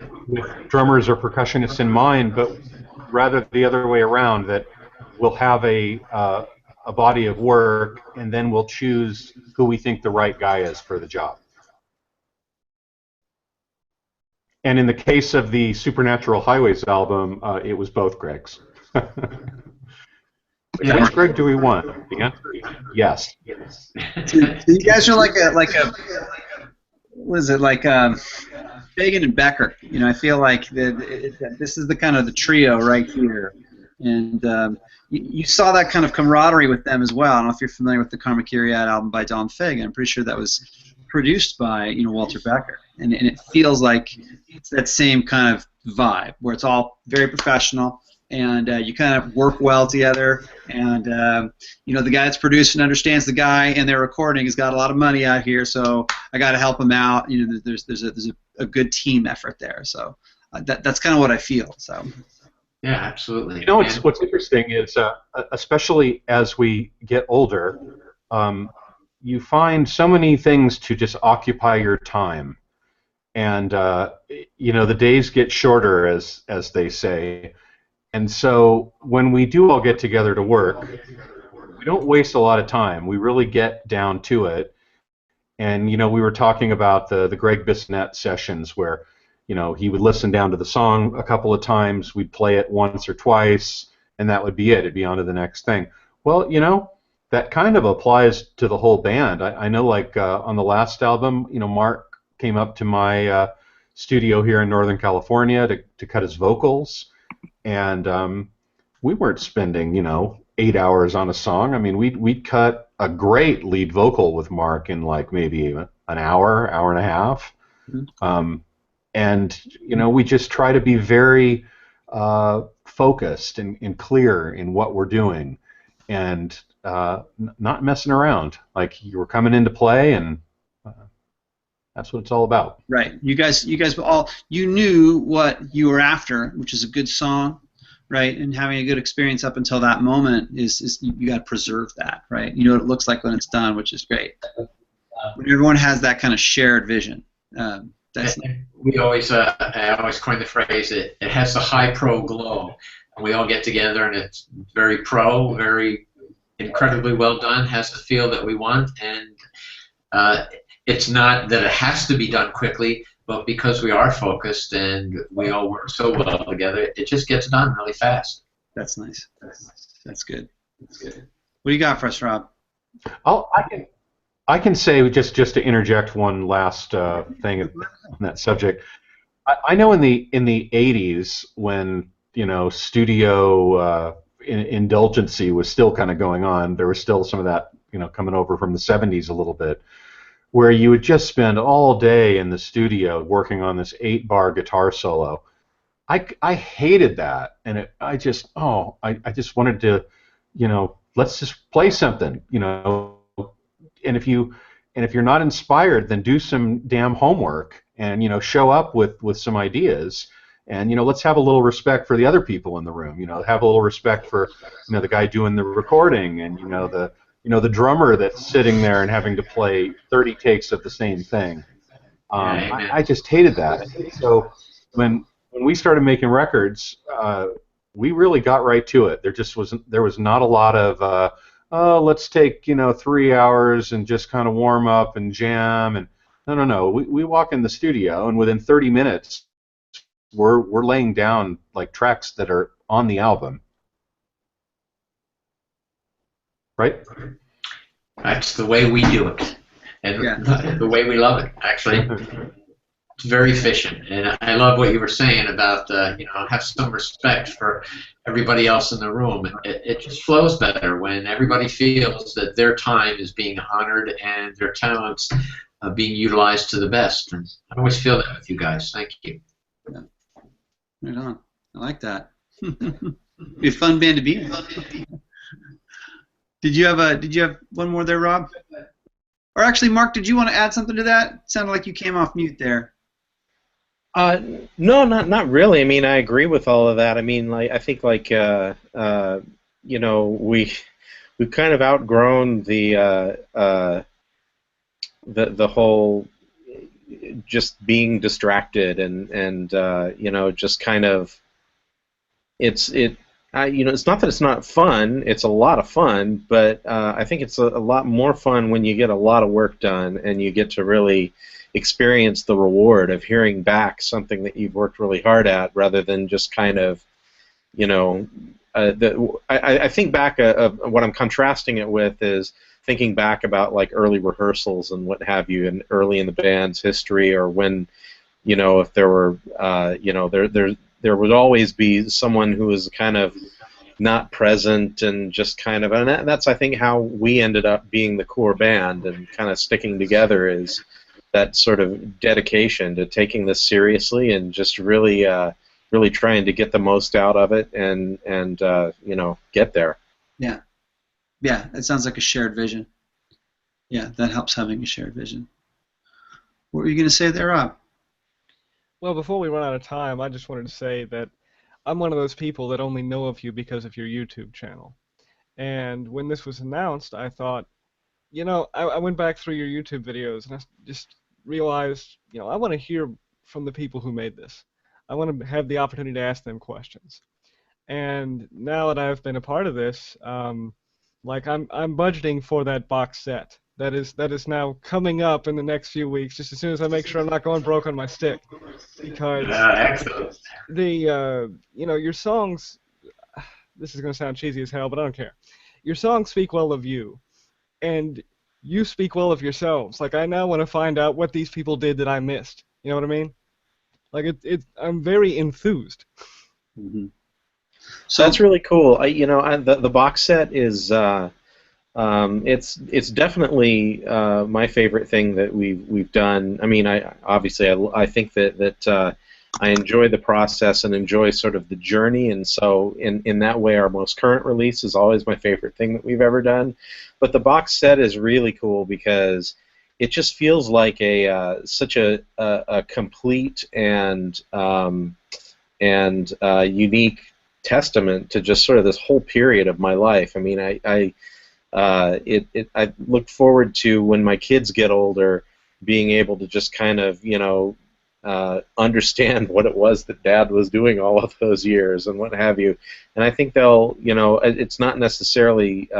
drummers or percussionists in mind, but rather the other way around. That we'll have a body of work, and then we'll choose who we think the right guy is for the job. And in the case of the Supernatural Highways album, it was both Greg's. Which Greg do we want? The answer is yes. So you guys are like a what is it, like Fagan and Becker? I feel like this is the kind of the trio right here, and you saw that kind of camaraderie with them as well. I don't know if you're familiar with the Karma Kyriad album by Don Fagan. I'm pretty sure that was produced by Walter Becker, and it feels like it's that same kind of vibe where it's all very professional, and you kind of work well together, and the guy that's producing understands the guy, and their recording has got a lot of money out here, so I got to help him out. There's a good team effort there, so that's kind of what I feel. So. Yeah, absolutely. What's interesting is, especially as we get older, you find so many things to just occupy your time, and the days get shorter, as they say. And so when we do all get together to work, we don't waste a lot of time. We really get down to it. And we were talking about the Greg Bissonette sessions where he would listen down to the song a couple of times, we'd play it once or twice, and that would be it. It'd be on to the next thing. Well, that kind of applies to the whole band. I know, like on the last album, Mark came up to my studio here in Northern California to cut his vocals, and we weren't spending 8 hours on a song. I mean, we'd cut a great lead vocal with Mark in like maybe an hour and a half. And we just try to be very focused and clear in what we're doing, and not messing around. Like, you were coming into play, and that's what it's all about. Right. You guys you knew what you were after, which is a good song, right? And having a good experience up until that moment is you got to preserve that, right? You know what it looks like when it's done, which is great. When everyone has that kind of shared vision. We always, I always coin the phrase, it has the high pro glow, and we all get together, and it's very pro, very incredibly well done, has the feel that we want, and it's not that it has to be done quickly, but because we are focused and we all work so well together, it just gets done really fast. That's nice. That's good. What do you got for us, Rob? I can say, just to interject one last thing on that subject. I know in the 80s, when studio indulgency was still kind of going on, there was still some of that coming over from the 70s a little bit, where you would just spend all day in the studio working on this 8-bar guitar solo. I hated that, and I just wanted to, let's just play something, and if you're not inspired, then do some damn homework and show up with some ideas, and let's have a little respect for the other people in the room. Have a little respect for the guy doing the recording, and the drummer that's sitting there and having to play 30 takes of the same thing. I just hated that. So when we started making records, we really got right to it. There was not a lot of let's take 3 hours and just kind of warm up and jam, and no. We walk in the studio, and within 30 minutes we're laying down like tracks that are on the album. Right? That's the way we do it, and the way we love it, actually. It's very efficient, and I love what you were saying about have some respect for everybody else in the room. It just flows better when everybody feels that their time is being honored and their talents being utilized to the best. And I always feel that with you guys. Thank you. Yeah. Right on. I like that. Be a fun band to be in. Did you have one more there, Rob? Or actually, Mark, did you want to add something to that? It sounded like you came off mute there. No, not really. I mean, I agree with all of that. I mean, I think we've kind of outgrown the whole just being distracted and just kind of it's not that it's not fun. It's a lot of fun, but I think it's a lot more fun when you get a lot of work done and you get to really experience the reward of hearing back something that you've worked really hard at, rather than just kind of, I think back of what I'm contrasting it with is thinking back about like early rehearsals and what have you, and early in the band's history, or when, if there were, there would always be someone who was kind of not present and just kind of, and that's I think how we ended up being the core band and kind of sticking together, is that sort of dedication to taking this seriously and just really trying to get the most out of it and get there. Yeah, it sounds like a shared vision. Yeah, that helps, having a shared vision. What were you going to say there, Rob? Well, before we run out of time, I just wanted to say that I'm one of those people that only know of you because of your YouTube channel. And when this was announced, I thought, I went back through your YouTube videos and I just realized, I want to hear from the people who made this. I want to have the opportunity to ask them questions. And now that I've been a part of this, I'm budgeting for that box set. That is now coming up in the next few weeks, just as soon as I make sure I'm not going broke on my stick. Because excellent. your songs, this is going to sound cheesy as hell, but I don't care. your songs speak well of you, and you speak well of yourselves. Like, I now want to find out what these people did that I missed. You know what I mean? Like, I'm very enthused. Mm-hmm. So that's really cool. The box set is it's definitely my favorite thing that we've done. I mean, I think that I enjoy the process and enjoy sort of the journey, and so in that way, our most current release is always my favorite thing that we've ever done. But the box set is really cool because it just feels like such a complete and unique testament to just sort of this whole period of my life. I mean, I look forward to when my kids get older, being able to just kind of, understand what it was that Dad was doing all of those years and what have you. And I think they'll, it's not necessarily.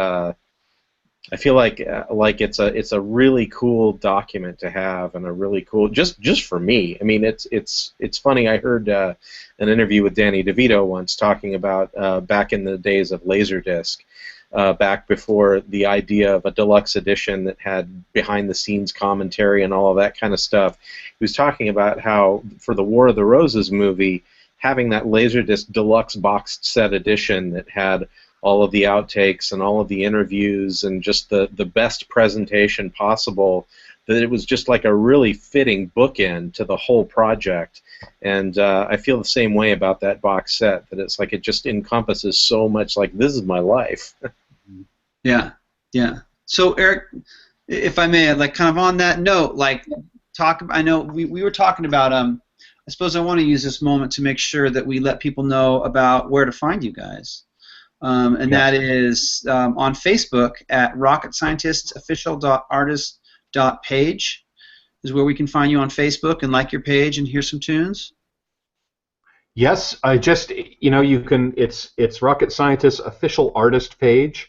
I feel like it's a really cool document to have, and a really cool just for me. I mean, it's funny. I heard an interview with Danny DeVito once talking about back in the days of Laserdisc. Back before the idea of a deluxe edition that had behind-the-scenes commentary and all of that kind of stuff. He was talking about how, for the War of the Roses movie, having that Laserdisc deluxe boxed set edition that had all of the outtakes and all of the interviews and just the best presentation possible, that it was just like a really fitting bookend to the whole project. And I feel the same way about that box set, that it's like it just encompasses so much, like, this is my life. Yeah, yeah. So Eric, if I may, like, kind of on that note, like, I know we were talking about, I suppose I want to use this moment to make sure that we let people know about where to find you guys. And that is on Facebook at rocketscientistsofficial.artist.page is where we can find you on Facebook and like your page and hear some tunes. Yes, I just, you can, it's Rocket Scientists official artist page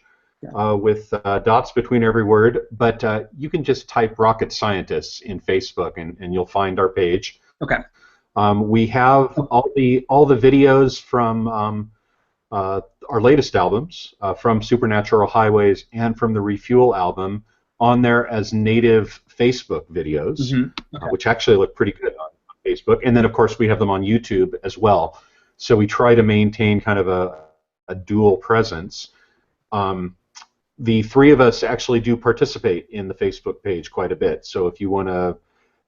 with dots between every word, but you can just type Rocket Scientists in Facebook and you'll find our page. Okay. We have all the videos from our latest albums, from Supernatural Highways and from the Refuel album, on there as native Facebook videos, which actually look pretty good on Facebook. And then, of course, we have them on YouTube as well. So we try to maintain kind of a dual presence. The three of us actually do participate in the Facebook page quite a bit. So if you want to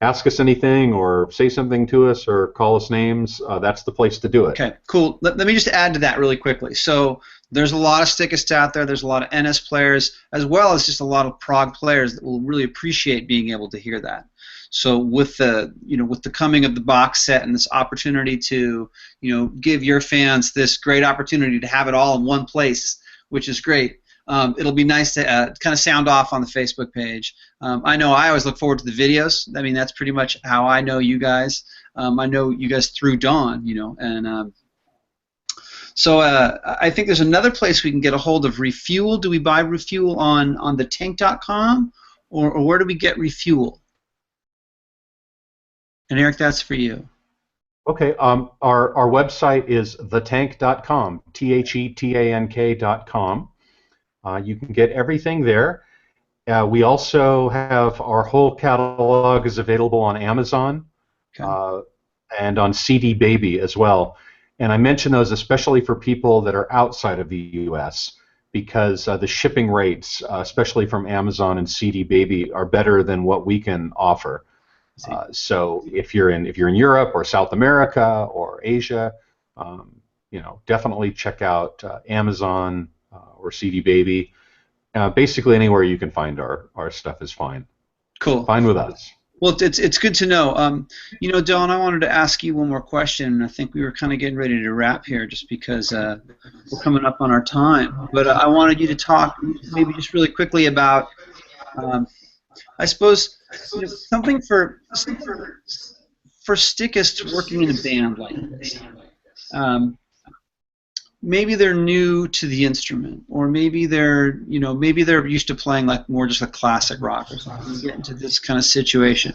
ask us anything or say something to us or call us names, that's the place to do it. Okay, cool. Let me just add to that really quickly. So there's a lot of stickists out there. There's a lot of NS players, as well as just a lot of prog players that will really appreciate being able to hear that. So with the coming of the box set and this opportunity to give your fans this great opportunity to have it all in one place, which is great. It'll be nice to kind of sound off on the Facebook page. I know I always look forward to the videos. I mean, that's pretty much how I know you guys. I know you guys through Dawn, and so I think there's another place we can get a hold of Refuel. Do we buy Refuel on thetank.com, or where do we get Refuel? And Eric, that's for you. Okay. Our website is thetank.com, thetank.com. You can get everything there. We also have our whole catalog is available on Amazon and on CD Baby as well. And I mention those especially for people that are outside of the U.S. because the shipping rates, especially from Amazon and CD Baby, are better than what we can offer. So if you're in Europe or South America or Asia, definitely check out Amazon or CD Baby. Basically anywhere you can find our stuff is fine. Cool. Fine with us. Well, it's good to know. Dawn, I wanted to ask you one more question. I think we were kind of getting ready to wrap here just because we're coming up on our time. But I wanted you to talk maybe just really quickly about, I suppose, something for stickists working in a band like this. Maybe they're new to the instrument, or maybe they're used to playing like more just a classic rock or something. You get into this kind of situation.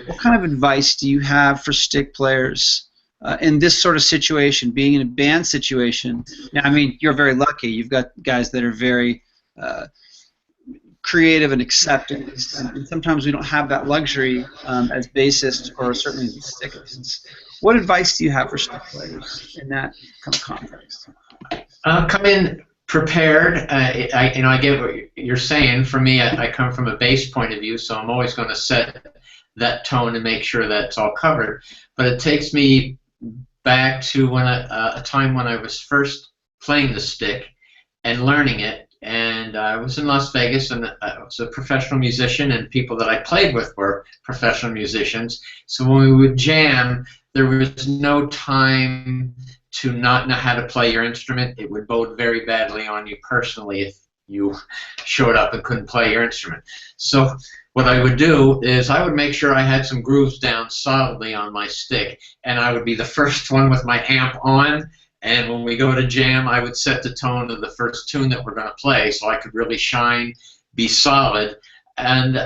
What kind of advice do you have for stick players in this sort of situation, being in a band situation? Now, I mean, you're very lucky. You've got guys that are very creative and acceptance, and sometimes we don't have that luxury as bassists or certainly as stickists. What advice do you have for stick players in that kind of context? Come in prepared. I get what you're saying. For me, I come from a bass point of view, so I'm always going to set that tone and make sure that it's all covered. But it takes me back to when a time when I was first playing the stick and learning it. And I was in Las Vegas, and I was a professional musician, and people that I played with were professional musicians. So when we would jam, there was no time to not know how to play your instrument. It would bode very badly on you personally if you showed up and couldn't play your instrument. So what I would do is I would make sure I had some grooves down solidly on my stick, and I would be the first one with my amp on. And when we go to jam, I would set the tone of the first tune that we're going to play so I could really shine, be solid, and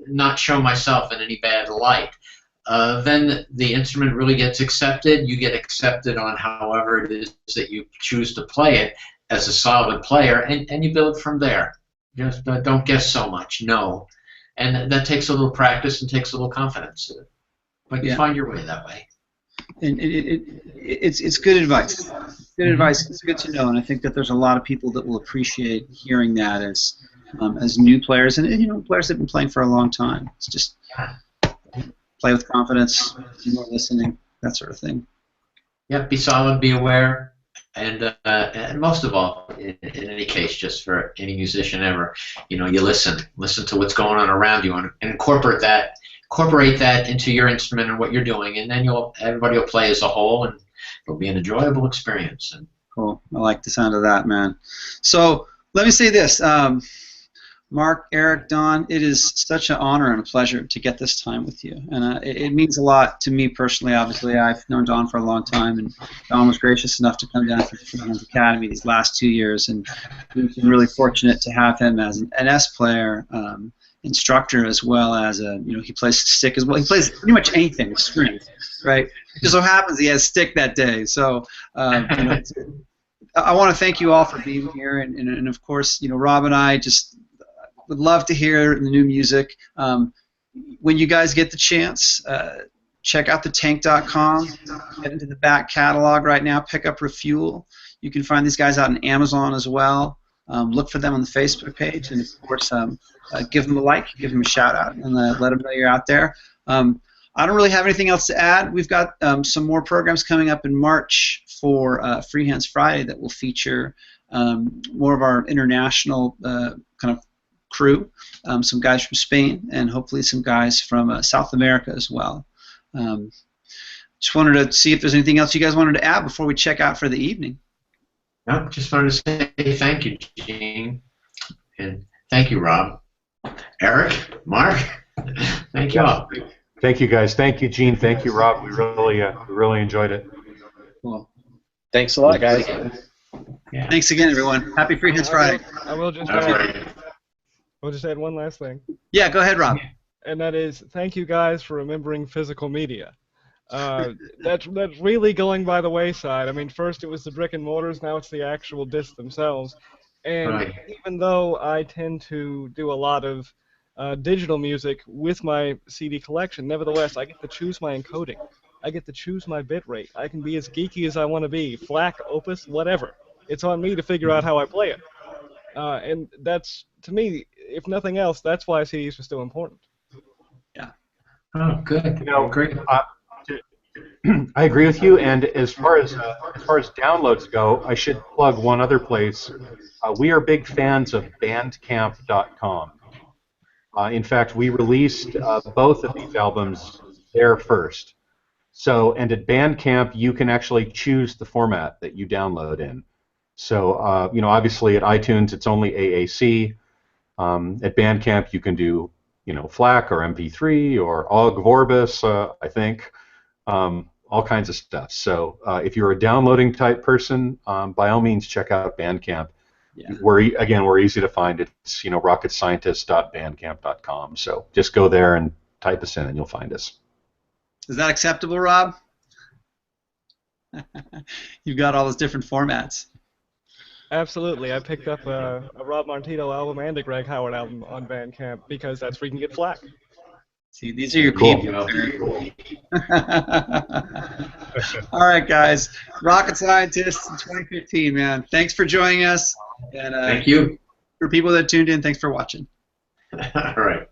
not show myself in any bad light. Then the instrument really gets accepted. You get accepted on however it is that you choose to play it as a solid player, and you build from there. Just don't guess so much, no. And that takes a little practice and takes a little confidence. But you find your way that way. And it's good advice. Good advice. It's good to know, and I think that there's a lot of people that will appreciate hearing that as new players, and players that have been playing for a long time. It's just play with confidence, do more listening, that sort of thing. Yeah, be solid, be aware, and most of all, in any case, just for any musician ever, you listen to what's going on around you, and incorporate that into your instrument and what you're doing, and then everybody will play as a whole, and it'll be an enjoyable experience. Cool. I like the sound of that, man. So let me say this, Mark, Eric, Don, it is such an honor and a pleasure to get this time with you, and it means a lot to me personally. Obviously, I've known Don for a long time, and Don was gracious enough to come down to the Freehands Academy these last 2 years, and we've been really fortunate to have him as an S player. Instructor, as well as he plays stick as well. He plays pretty much anything with strings, right? It just so happens he has stick that day. So I want to thank you all for being here, and of course, Rob and I just would love to hear the new music. When you guys get the chance, check out thetank.com, get into the back catalog right now, pick up Refuel. You can find these guys out on Amazon as well. Look for them on the Facebook page, and of course, give them a like, give them a shout out, and let them know you're out there. I don't really have anything else to add. We've got some more programs coming up in March for Freehands Friday that will feature more of our international kind of crew, some guys from Spain, and hopefully some guys from South America as well. Just wanted to see if there's anything else you guys wanted to add before we check out for the evening. No, just wanted to say thank you, Gene, and thank you, Rob, Eric, Mark. Thank you all. Thank you, guys. Thank you, Gene. Thank you, Rob. We really enjoyed it. Cool. Thanks a lot, guys. Yeah. Thanks again, everyone. Happy Freehands Friday. I will just add one last thing. Yeah, go ahead, Rob. And that is, thank you guys for remembering physical media. That's really going by the wayside. I mean, first it was the brick and mortars, now it's the actual discs themselves. And even though I tend to do a lot of digital music with my CD collection, nevertheless, I get to choose my encoding. I get to choose my bit rate. I can be as geeky as I want to be, FLAC, Opus, whatever. It's on me to figure out how I play it. And that's, to me, if nothing else, that's why CDs are still important. Yeah. Oh, good. Great. I agree with you. And as far as downloads go, I should plug one other place. We are big fans of Bandcamp.com. In fact, we released both of these albums there first. So, and at Bandcamp, you can actually choose the format that you download in. So, obviously at iTunes, it's only AAC. At Bandcamp, you can do, FLAC or MP3 or OGG Vorbis, I think. All kinds of stuff. So if you're a downloading type person, by all means check out Bandcamp. Yeah. We're easy to find. It's rocketscientist.bandcamp.com. So just go there and type us in, and you'll find us. Is that acceptable, Rob? You've got all those different formats. Absolutely. I picked up a Rob Martino album and a Greg Howard album on Bandcamp because that's where you can get flack. See, these are your Cool. people. All right, guys. Rocket Scientists in 2015, man. Thanks for joining us. And Thank you. for people that tuned in, thanks for watching. All right.